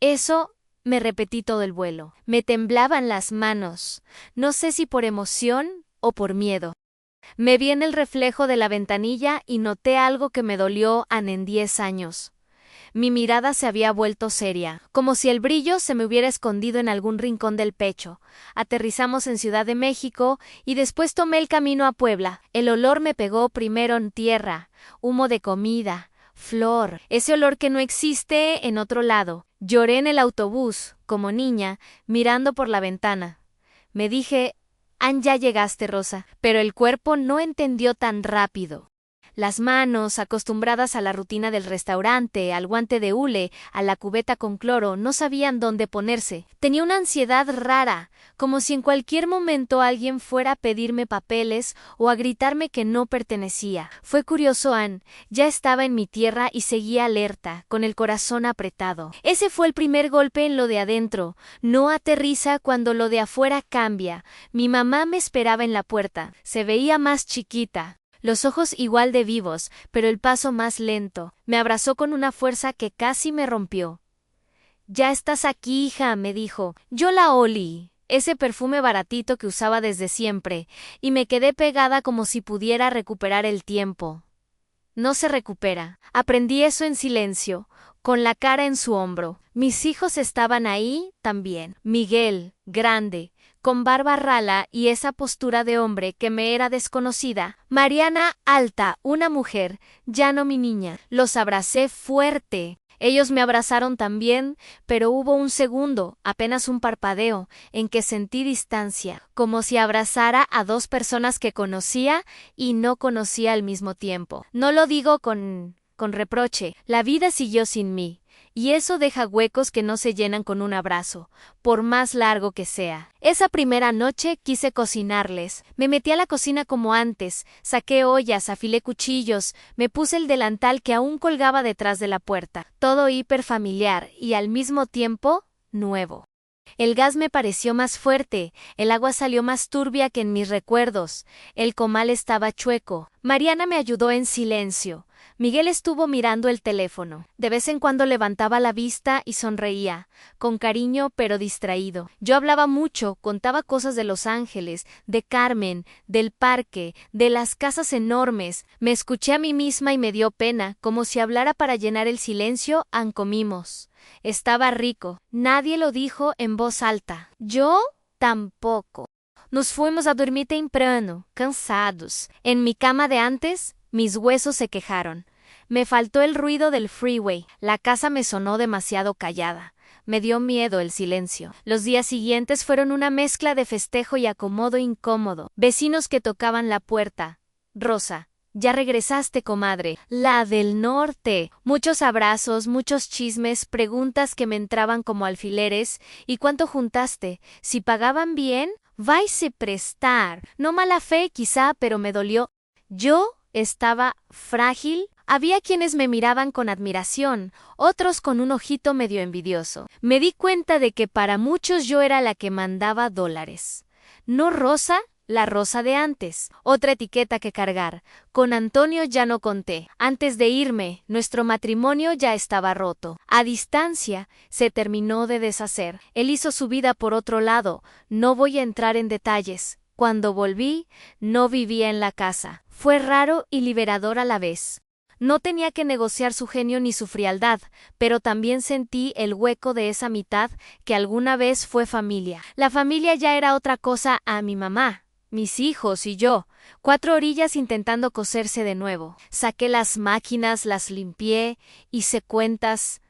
Eso me repetí todo el vuelo. Me temblaban las manos, no sé si por emoción o por miedo. Me vi en el reflejo de la ventanilla y noté algo que me dolió en 10 años. Mi mirada se había vuelto seria, como si el brillo se me hubiera escondido en algún rincón del pecho. Aterrizamos en Ciudad de México y después tomé el camino a Puebla. El olor me pegó primero en tierra, humo de comida, flor, ese olor que no existe en otro lado. Lloré en el autobús, como niña, mirando por la ventana. Me dije: ya llegaste, Rosa. Pero el cuerpo no entendió tan rápido. Las manos, acostumbradas a la rutina del restaurante, al guante de hule, a la cubeta con cloro, no sabían dónde ponerse. Tenía una ansiedad rara, como si en cualquier momento alguien fuera a pedirme papeles o a gritarme que no pertenecía. Fue curioso, ya estaba en mi tierra y seguía alerta, con el corazón apretado. Ese fue el primer golpe en lo de adentro. No aterriza cuando lo de afuera cambia. Mi mamá me esperaba en la puerta. Se veía más chiquita, los ojos igual de vivos, pero el paso más lento. Me abrazó con una fuerza que casi me rompió. «Ya estás aquí, hija», me dijo. Yo la olí, ese perfume baratito que usaba desde siempre, y me quedé pegada como si pudiera recuperar el tiempo. No se recupera. Aprendí eso en silencio, con la cara en su hombro. Mis hijos estaban ahí también. Miguel, grande, con barba rala y esa postura de hombre que me era desconocida. Mariana, alta, una mujer, ya no mi niña. Los abracé fuerte. Ellos me abrazaron también, pero hubo un segundo, apenas un parpadeo, en que sentí distancia, como si abrazara a 2 personas que conocía y no conocía al mismo tiempo. No lo digo con reproche. La vida siguió sin mí. Y eso deja huecos que no se llenan con un abrazo, por más largo que sea. Esa primera noche quise cocinarles. Me metí a la cocina como antes, saqué ollas, afilé cuchillos, me puse el delantal que aún colgaba detrás de la puerta. Todo hiperfamiliar y al mismo tiempo nuevo. El gas me pareció más fuerte, el agua salió más turbia que en mis recuerdos, el comal estaba chueco. Mariana me ayudó en silencio. Miguel estuvo mirando el teléfono. De vez en cuando levantaba la vista y sonreía, con cariño pero distraído. Yo hablaba mucho, contaba cosas de Los Ángeles, de Carmen, del parque, de las casas enormes. Me escuché a mí misma y me dio pena, como si hablara para llenar el silencio. Comimos. Estaba rico. Nadie lo dijo en voz alta. Yo tampoco. Nos fuimos a dormir temprano, cansados. En mi cama de antes, mis huesos se quejaron. Me faltó el ruido del freeway. La casa me sonó demasiado callada. Me dio miedo el silencio. Los días siguientes fueron una mezcla de festejo y acomodo incómodo. Vecinos que tocaban la puerta. Rosa, ya regresaste, comadre. La del norte. Muchos abrazos, muchos chismes, preguntas que me entraban como alfileres. ¿Y cuánto juntaste? ¿Si pagaban bien? Vais a prestar. No mala fe, quizá, pero me dolió. Yo estaba frágil. Había quienes me miraban con admiración, otros con un ojito medio envidioso. Me di cuenta de que para muchos yo era la que mandaba dólares. No Rosa, la Rosa de antes. Otra etiqueta que cargar. Con Antonio ya no conté. Antes de irme, nuestro matrimonio ya estaba roto. A distancia, se terminó de deshacer. Él hizo su vida por otro lado. No voy a entrar en detalles. Cuando volví, no vivía en la casa. Fue raro y liberador a la vez. No tenía que negociar su genio ni su frialdad, pero también sentí el hueco de esa mitad que alguna vez fue familia. La familia ya era otra cosa a mi mamá, mis hijos y yo, 4 orillas intentando coserse de nuevo. Saqué las máquinas, las limpié, hice cuentas.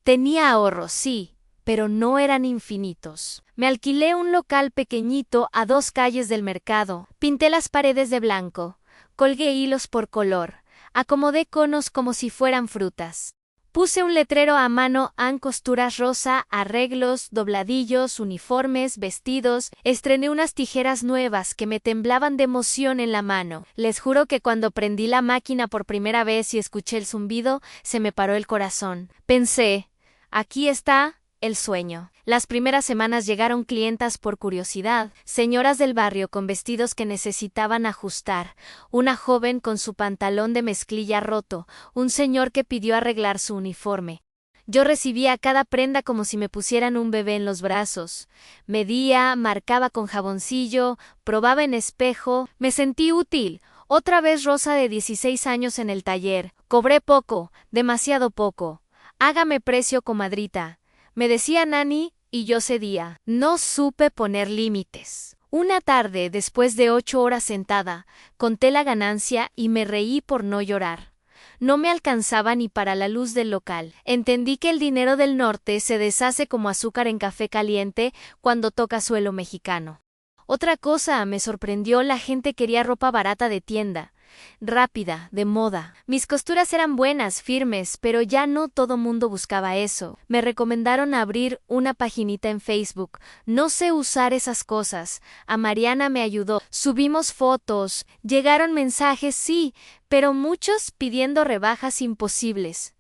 Tenía ahorros, sí, pero no eran infinitos. Me alquilé un local pequeñito a 2 calles del mercado, pinté las paredes de blanco, colgué hilos por color. Acomodé conos como si fueran frutas. Puse un letrero a mano en costuras rosa, arreglos, dobladillos, uniformes, vestidos. Estrené unas tijeras nuevas que me temblaban de emoción en la mano. Les juro que cuando prendí la máquina por primera vez y escuché el zumbido, se me paró el corazón. Pensé, aquí está el sueño. Las primeras semanas llegaron clientas por curiosidad, señoras del barrio con vestidos que necesitaban ajustar, una joven con su pantalón de mezclilla roto, un señor que pidió arreglar su uniforme. Yo recibía cada prenda como si me pusieran un bebé en los brazos. Medía, marcaba con jaboncillo, probaba en espejo, me sentí útil. Otra vez Rosa de 16 años en el taller. Cobré poco, demasiado poco. Hágame precio, comadrita. Me decía Nani, y yo cedía. No supe poner límites. Una tarde, después de 8 horas sentada, conté la ganancia y me reí por no llorar. No me alcanzaba ni para la luz del local. Entendí que el dinero del norte se deshace como azúcar en café caliente cuando toca suelo mexicano. Otra cosa me sorprendió, la gente quería ropa barata de tienda. Rápida, de moda. Mis costuras eran buenas, firmes, pero ya no todo mundo buscaba eso. Me recomendaron abrir una paginita en Facebook. No sé usar esas cosas. A Mariana me ayudó. Subimos fotos. Llegaron mensajes, sí, pero muchos pidiendo rebajas imposibles.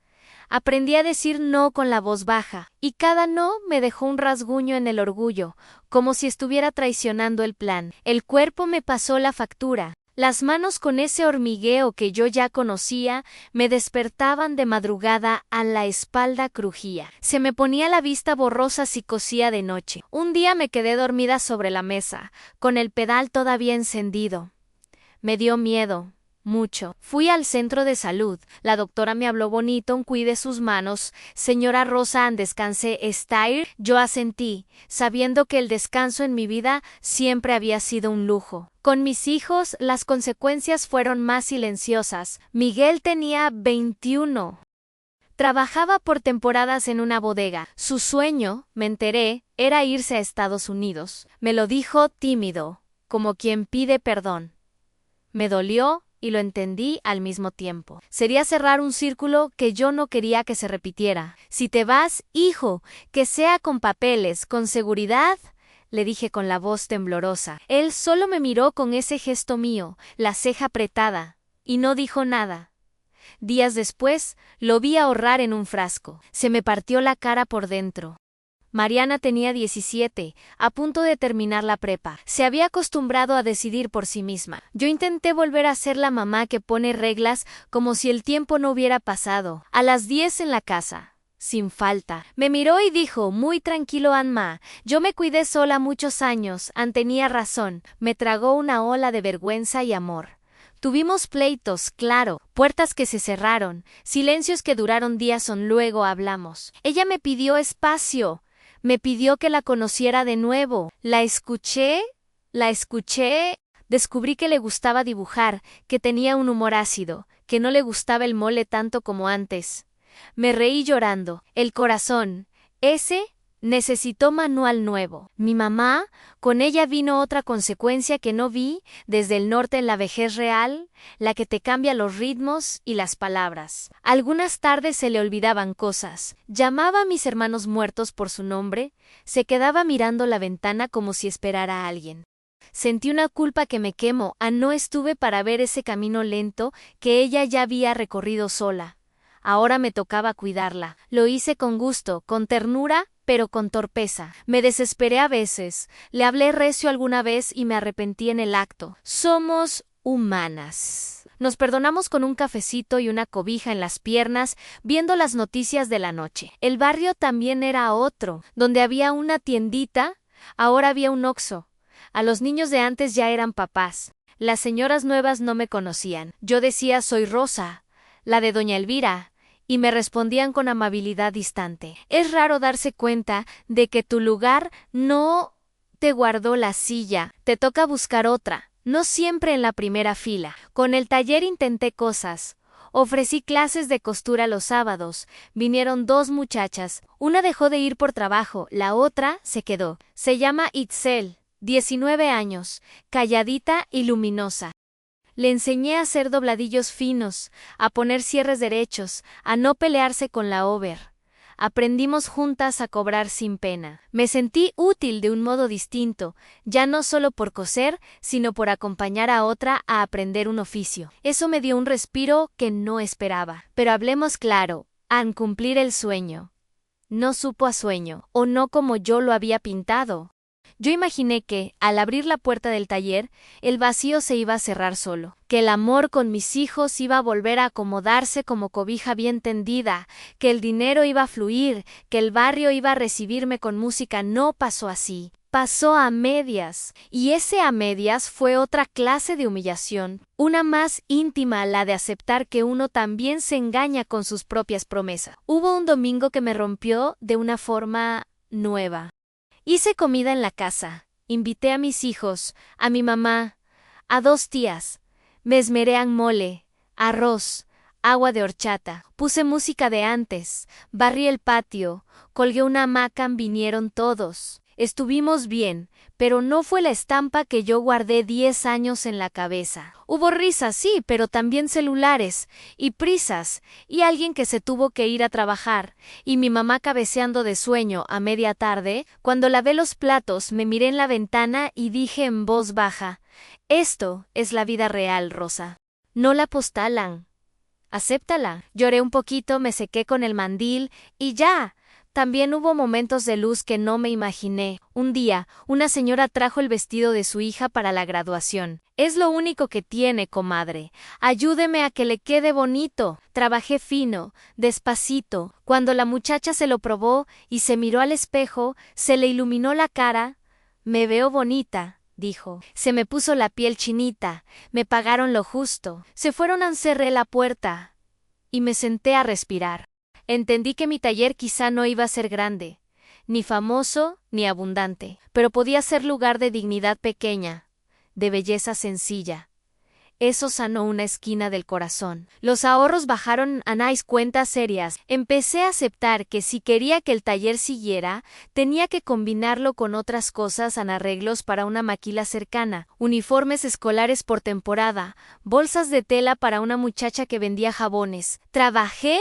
Aprendí a decir no con la voz baja, y cada no me dejó un rasguño en el orgullo, como si estuviera traicionando el plan. El cuerpo me pasó la factura. Las manos con ese hormigueo que yo ya conocía me despertaban de madrugada, a la espalda crujía. Se me ponía la vista borrosa si cosía de noche. Un día me quedé dormida sobre la mesa, con el pedal todavía encendido. Me dio miedo. Mucho. Fui al centro de salud. La doctora me habló bonito, cuide sus manos. Señora Rosa, descanse, ¿Style? Yo asentí, sabiendo que el descanso en mi vida siempre había sido un lujo. Con mis hijos, las consecuencias fueron más silenciosas. Miguel tenía 21. Trabajaba por temporadas en una bodega. Su sueño, me enteré, era irse a Estados Unidos. Me lo dijo tímido, como quien pide perdón. Me dolió, y lo entendí al mismo tiempo. Sería cerrar un círculo que yo no quería que se repitiera. Si te vas, hijo, que sea con papeles, con seguridad, le dije con la voz temblorosa. Él solo me miró con ese gesto mío, la ceja apretada, y no dijo nada. Días después, lo vi ahorrar en un frasco. Se me partió la cara por dentro. Mariana tenía 17, a punto de terminar la prepa. Se había acostumbrado a decidir por sí misma. Yo intenté volver a ser la mamá que pone reglas como si el tiempo no hubiera pasado. A las 10 en la casa, sin falta. Me miró y dijo, muy tranquilo, Anma. Yo me cuidé sola muchos años. Ann tenía razón. Me tragó una ola de vergüenza y amor. Tuvimos pleitos, claro, puertas que se cerraron, silencios que duraron días. Luego hablamos. Ella me pidió espacio. Me pidió que la conociera de nuevo. La escuché. Descubrí que le gustaba dibujar, que tenía un humor ácido, que no le gustaba el mole tanto como antes. Me reí llorando. El corazón, ese, necesitó manual nuevo. Mi mamá, con ella vino otra consecuencia que no vi desde el norte en la vejez real, la que te cambia los ritmos y las palabras. Algunas tardes se le olvidaban cosas. Llamaba a mis hermanos muertos por su nombre, se quedaba mirando la ventana como si esperara a alguien. Sentí una culpa que me quemó. No estuve para ver ese camino lento que ella ya había recorrido sola. Ahora me tocaba cuidarla. Lo hice con gusto, con ternura, pero con torpeza. Me desesperé a veces, le hablé recio alguna vez y me arrepentí en el acto. Somos humanas. Nos perdonamos con un cafecito y una cobija en las piernas, viendo las noticias de la noche. El barrio también era otro, donde había una tiendita, ahora había un Oxxo. A los niños de antes ya eran papás. Las señoras nuevas no me conocían. Yo decía soy Rosa, la de doña Elvira, y me respondían con amabilidad distante. Es raro darse cuenta de que tu lugar no te guardó la silla, te toca buscar otra. No siempre en la primera fila. Con el taller intenté cosas. Ofrecí clases de costura los sábados. Vinieron 2 muchachas. Una dejó de ir por trabajo, la otra se quedó. Se llama Itzel, 19 años, calladita y luminosa. Le enseñé a hacer dobladillos finos, a poner cierres derechos, a no pelearse con la over. Aprendimos juntas a cobrar sin pena. Me sentí útil de un modo distinto, ya no solo por coser, sino por acompañar a otra a aprender un oficio. Eso me dio un respiro que no esperaba. Pero hablemos claro, al cumplir el sueño. No supo a sueño, o no como yo lo había pintado. Yo imaginé que, al abrir la puerta del taller, el vacío se iba a cerrar solo, que el amor con mis hijos iba a volver a acomodarse como cobija bien tendida, que el dinero iba a fluir, que el barrio iba a recibirme con música. No pasó así. Pasó a medias, y ese a medias fue otra clase de humillación, una más íntima, la de aceptar que uno también se engaña con sus propias promesas. Hubo un domingo que me rompió de una forma nueva. Hice comida en la casa, invité a mis hijos, a mi mamá, a 2 tías, me esmeré en mole, arroz, agua de horchata, puse música de antes, barrí el patio, colgué una hamaca, vinieron todos. Estuvimos bien, pero no fue la estampa que yo guardé 10 años en la cabeza. Hubo risas, sí, pero también celulares, y prisas, y alguien que se tuvo que ir a trabajar, y mi mamá cabeceando de sueño a media tarde. Cuando lavé los platos, me miré en la ventana y dije en voz baja, esto es la vida real, Rosa. No la postalan. Acéptala. Lloré un poquito, me sequé con el mandil, y ya. También hubo momentos de luz que no me imaginé. Un día, una señora trajo el vestido de su hija para la graduación. Es lo único que tiene, comadre. Ayúdeme a que le quede bonito. Trabajé fino, despacito. Cuando la muchacha se lo probó y se miró al espejo, se le iluminó la cara. Me veo bonita, dijo. Se me puso la piel chinita. Me pagaron lo justo. Se fueron, cerré la puerta y me senté a respirar. Entendí que mi taller quizá no iba a ser grande, ni famoso, ni abundante, pero podía ser lugar de dignidad pequeña, de belleza sencilla. Eso sanó una esquina del corazón. Los ahorros bajaron a cuentas serias. Empecé a aceptar que si quería que el taller siguiera, tenía que combinarlo con otras cosas, arreglos para una maquila cercana, uniformes escolares por temporada, bolsas de tela para una muchacha que vendía jabones. Trabajé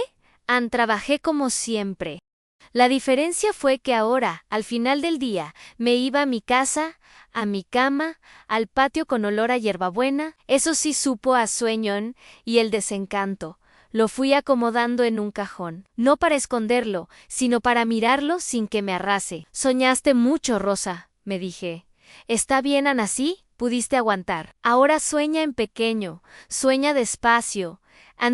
como siempre. La diferencia fue que ahora, al final del día, me iba a mi casa, a mi cama, al patio con olor a hierbabuena. Eso sí supo a sueño, y el desencanto. Lo fui acomodando en un cajón, no para esconderlo, sino para mirarlo sin que me arrase. Soñaste mucho, Rosa, me dije. ¿Está bien, así? Pudiste aguantar. Ahora sueña en pequeño, sueña despacio.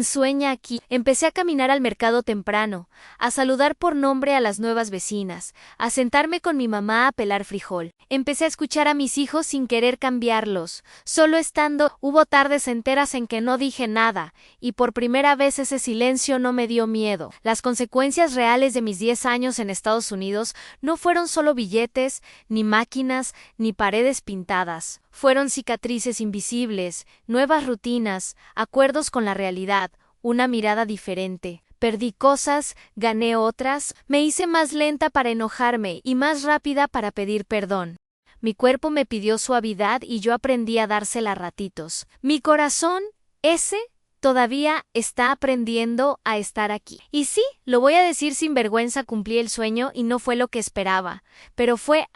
Sueña aquí. Empecé a caminar al mercado temprano, a saludar por nombre a las nuevas vecinas, a sentarme con mi mamá a pelar frijol. Empecé a escuchar a mis hijos sin querer cambiarlos, solo estando. Hubo tardes enteras en que no dije nada, y por primera vez ese silencio no me dio miedo. Las consecuencias reales de mis 10 años en Estados Unidos no fueron solo billetes, ni máquinas, ni paredes pintadas. Fueron cicatrices invisibles, nuevas rutinas, acuerdos con la realidad, una mirada diferente. Perdí cosas, gané otras, me hice más lenta para enojarme y más rápida para pedir perdón. Mi cuerpo me pidió suavidad y yo aprendí a dársela a ratitos. Mi corazón, ese, todavía está aprendiendo a estar aquí. Y sí, lo voy a decir sin vergüenza, cumplí el sueño y no fue lo que esperaba, pero fue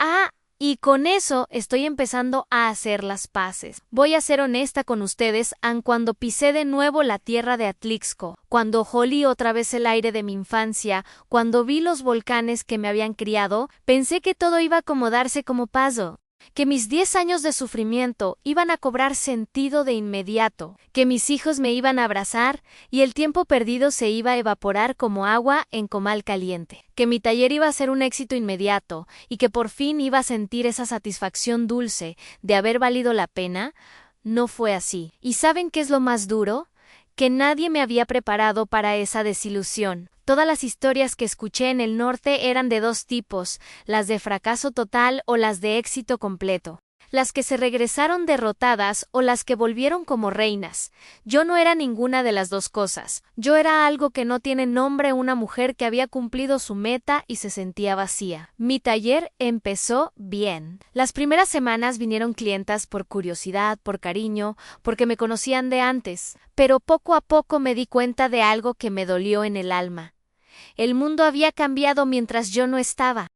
Y con eso estoy empezando a hacer las paces. Voy a ser honesta con ustedes, aun cuando pisé de nuevo la tierra de Atlixco, cuando olí otra vez el aire de mi infancia, cuando vi los volcanes que me habían criado, pensé que todo iba a acomodarse como paso, que mis 10 años de sufrimiento iban a cobrar sentido de inmediato, que mis hijos me iban a abrazar y el tiempo perdido se iba a evaporar como agua en comal caliente, que mi taller iba a ser un éxito inmediato y que por fin iba a sentir esa satisfacción dulce de haber valido la pena. No fue así. ¿Y saben qué es lo más duro? Que nadie me había preparado para esa desilusión. Todas las historias que escuché en el norte eran de dos tipos, las de fracaso total o las de éxito completo. Las que se regresaron derrotadas o las que volvieron como reinas. Yo no era ninguna de las dos cosas. Yo era algo que no tiene nombre, una mujer que había cumplido su meta y se sentía vacía. Mi taller empezó bien. Las primeras semanas vinieron clientas por curiosidad, por cariño, porque me conocían de antes. Pero poco a poco me di cuenta de algo que me dolió en el alma. El mundo había cambiado mientras yo no estaba.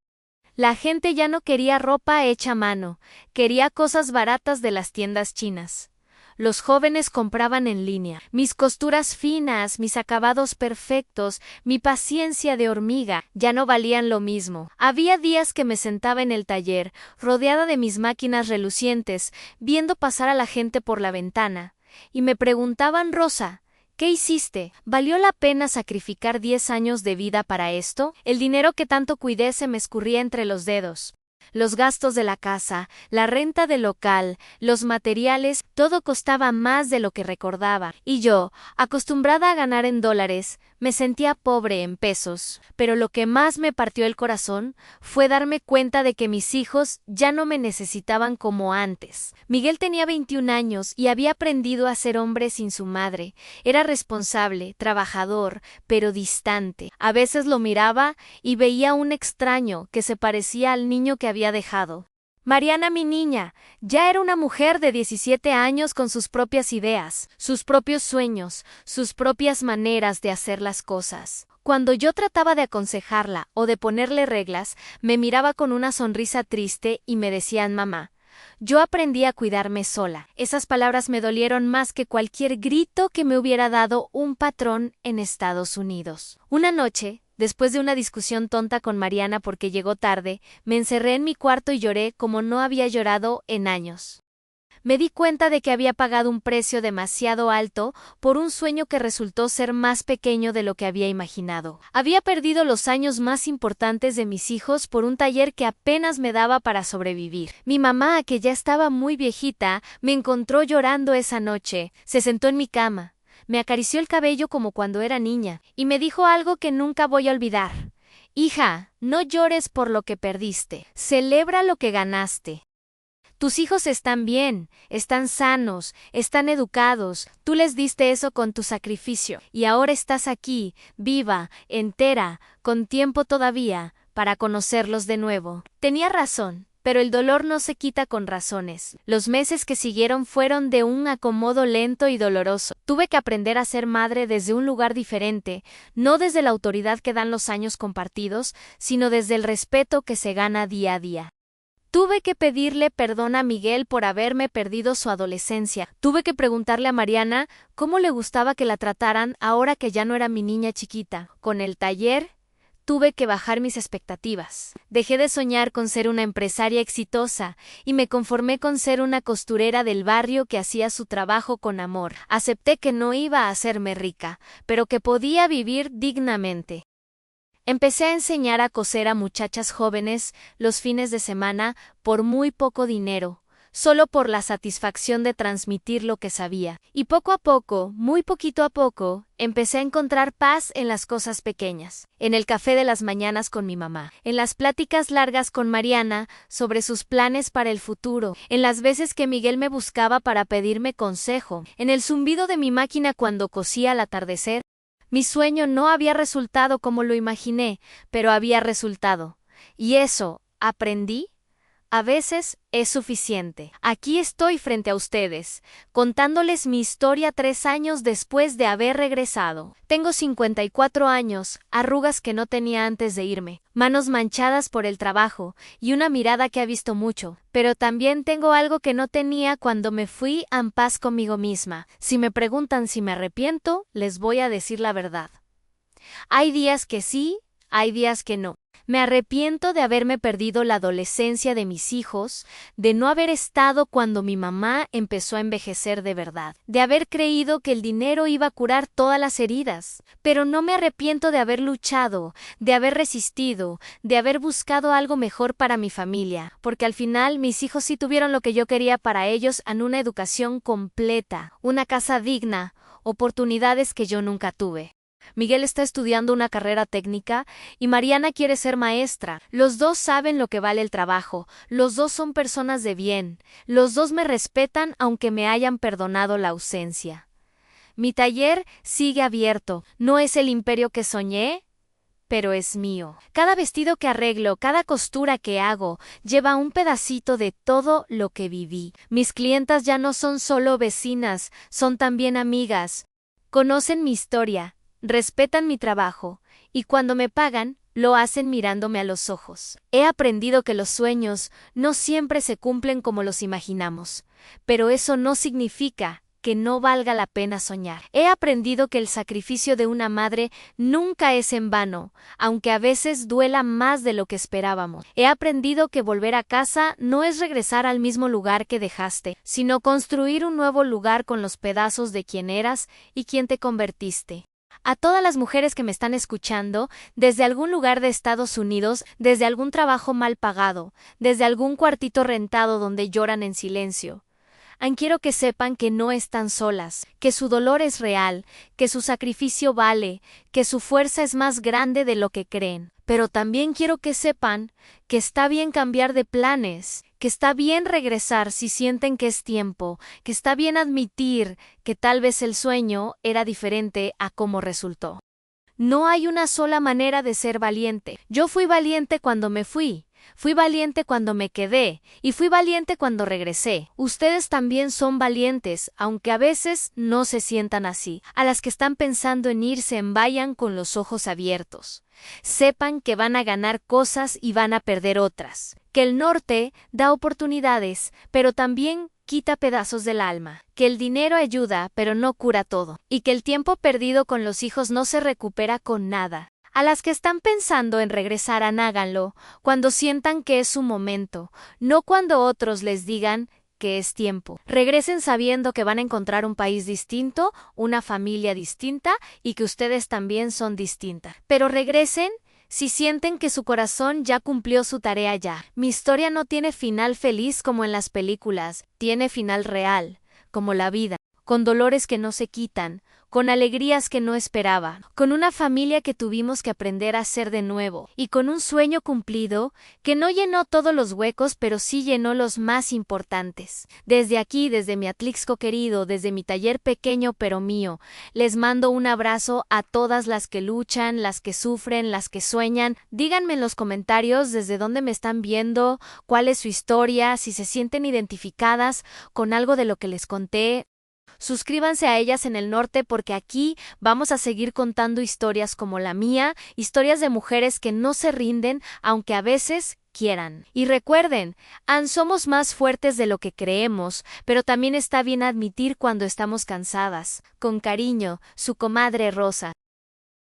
La gente ya no quería ropa hecha a mano, quería cosas baratas de las tiendas chinas. Los jóvenes compraban en línea. Mis costuras finas, mis acabados perfectos, mi paciencia de hormiga ya no valían lo mismo. Había días que me sentaba en el taller, rodeada de mis máquinas relucientes, viendo pasar a la gente por la ventana, y me preguntaban: Rosa, ¿qué hiciste? ¿Valió la pena sacrificar 10 años de vida para esto? El dinero que tanto cuidé se me escurría entre los dedos. Los gastos de la casa, la renta del local, los materiales, todo costaba más de lo que recordaba. Y yo, acostumbrada a ganar en dólares, me sentía pobre en pesos. Pero lo que más me partió el corazón fue darme cuenta de que mis hijos ya no me necesitaban como antes. Miguel tenía 21 años y había aprendido a ser hombre sin su madre. Era responsable, trabajador, pero distante. A veces lo miraba y veía un extraño que se parecía al niño que había dejado. Mariana, mi niña, ya era una mujer de 17 años con sus propias ideas, sus propios sueños, sus propias maneras de hacer las cosas. Cuando yo trataba de aconsejarla o de ponerle reglas, me miraba con una sonrisa triste y me decían: mamá, yo aprendí a cuidarme sola. Esas palabras me dolieron más que cualquier grito que me hubiera dado un patrón en Estados Unidos. Una noche, después de una discusión tonta con Mariana porque llegó tarde, me encerré en mi cuarto y lloré como no había llorado en años. Me di cuenta de que había pagado un precio demasiado alto por un sueño que resultó ser más pequeño de lo que había imaginado. Había perdido los años más importantes de mis hijos por un taller que apenas me daba para sobrevivir. Mi mamá, que ya estaba muy viejita, me encontró llorando esa noche. Se sentó en mi cama. Me acarició el cabello como cuando era niña, y me dijo algo que nunca voy a olvidar. Hija, no llores por lo que perdiste, celebra lo que ganaste. Tus hijos están bien, están sanos, están educados, tú les diste eso con tu sacrificio, y ahora estás aquí, viva, entera, con tiempo todavía, para conocerlos de nuevo. Tenía razón. Pero el dolor no se quita con razones. Los meses que siguieron fueron de un acomodo lento y doloroso. Tuve que aprender a ser madre desde un lugar diferente, no desde la autoridad que dan los años compartidos, sino desde el respeto que se gana día a día. Tuve que pedirle perdón a Miguel por haberme perdido su adolescencia. Tuve que preguntarle a Mariana cómo le gustaba que la trataran ahora que ya no era mi niña chiquita. Con el taller, tuve que bajar mis expectativas. Dejé de soñar con ser una empresaria exitosa y me conformé con ser una costurera del barrio que hacía su trabajo con amor. Acepté que no iba a hacerme rica, pero que podía vivir dignamente. Empecé a enseñar a coser a muchachas jóvenes los fines de semana por muy poco dinero, solo por la satisfacción de transmitir lo que sabía. Y poco a poco, muy poquito a poco, empecé a encontrar paz en las cosas pequeñas. En el café de las mañanas con mi mamá, en las pláticas largas con Mariana sobre sus planes para el futuro, en las veces que Miguel me buscaba para pedirme consejo, en el zumbido de mi máquina cuando cosía al atardecer. Mi sueño no había resultado como lo imaginé, pero había resultado. Y eso, aprendí A veces es suficiente. Aquí estoy frente a ustedes, contándoles mi historia 3 años después de haber regresado. Tengo 54 años, arrugas que no tenía antes de irme, manos manchadas por el trabajo y una mirada que ha visto mucho. Pero también tengo algo que no tenía cuando me fui en paz conmigo misma. Si me preguntan si me arrepiento, les voy a decir la verdad. Hay días que sí, hay días que no. Me arrepiento de haberme perdido la adolescencia de mis hijos, de no haber estado cuando mi mamá empezó a envejecer de verdad, de haber creído que el dinero iba a curar todas las heridas. Pero no me arrepiento de haber luchado, de haber resistido, de haber buscado algo mejor para mi familia, porque al final mis hijos sí tuvieron lo que yo quería para ellos en una educación completa, una casa digna, oportunidades que yo nunca tuve. Miguel está estudiando una carrera técnica y Mariana quiere ser maestra. Los dos saben lo que vale el trabajo, los dos son personas de bien, los dos me respetan aunque me hayan perdonado la ausencia. Mi taller sigue abierto, no es el imperio que soñé, pero es mío. Cada vestido que arreglo, cada costura que hago, lleva un pedacito de todo lo que viví. Mis clientas ya no son solo vecinas, son también amigas. Conocen mi historia. Respetan mi trabajo, y cuando me pagan, lo hacen mirándome a los ojos. He aprendido que los sueños no siempre se cumplen como los imaginamos, pero eso no significa que no valga la pena soñar. He aprendido que el sacrificio de una madre nunca es en vano, aunque a veces duela más de lo que esperábamos. He aprendido que volver a casa no es regresar al mismo lugar que dejaste, sino construir un nuevo lugar con los pedazos de quien eras y quien te convertiste. A todas las mujeres que me están escuchando, desde algún lugar de Estados Unidos, desde algún trabajo mal pagado, desde algún cuartito rentado donde lloran en silencio, quiero que sepan que no están solas, que su dolor es real, que su sacrificio vale, que su fuerza es más grande de lo que creen. Pero también quiero que sepan que está bien cambiar de planes, que está bien regresar si sienten que es tiempo, que está bien admitir que tal vez el sueño era diferente a cómo resultó. No hay una sola manera de ser valiente. Yo fui valiente cuando me fui. Fui valiente cuando me quedé, y fui valiente cuando regresé. Ustedes también son valientes, aunque a veces no se sientan así. A las que están pensando en irse, vayan con los ojos abiertos. Sepan que van a ganar cosas y van a perder otras. Que el norte da oportunidades, pero también quita pedazos del alma. Que el dinero ayuda, pero no cura todo. Y que el tiempo perdido con los hijos no se recupera con nada. A las que están pensando en regresar, háganlo cuando sientan que es su momento, no cuando otros les digan que es tiempo. Regresen sabiendo que van a encontrar un país distinto, una familia distinta y que ustedes también son distintas. Pero regresen si sienten que su corazón ya cumplió su tarea ya. Mi historia no tiene final feliz como en las películas, tiene final real, como la vida, con dolores que no se quitan, con alegrías que no esperaba, con una familia que tuvimos que aprender a hacer de nuevo, y con un sueño cumplido que no llenó todos los huecos, pero sí llenó los más importantes. Desde aquí, desde mi Atlixco querido, desde mi taller pequeño pero mío, les mando un abrazo a todas las que luchan, las que sufren, las que sueñan. Díganme en los comentarios desde dónde me están viendo, cuál es su historia, si se sienten identificadas con algo de lo que les conté. Suscríbanse a Ellas en el Norte porque aquí vamos a seguir contando historias como la mía, historias de mujeres que no se rinden aunque a veces quieran. Y recuerden, somos más fuertes de lo que creemos, pero también está bien admitir cuando estamos cansadas. Con cariño, su comadre Rosa.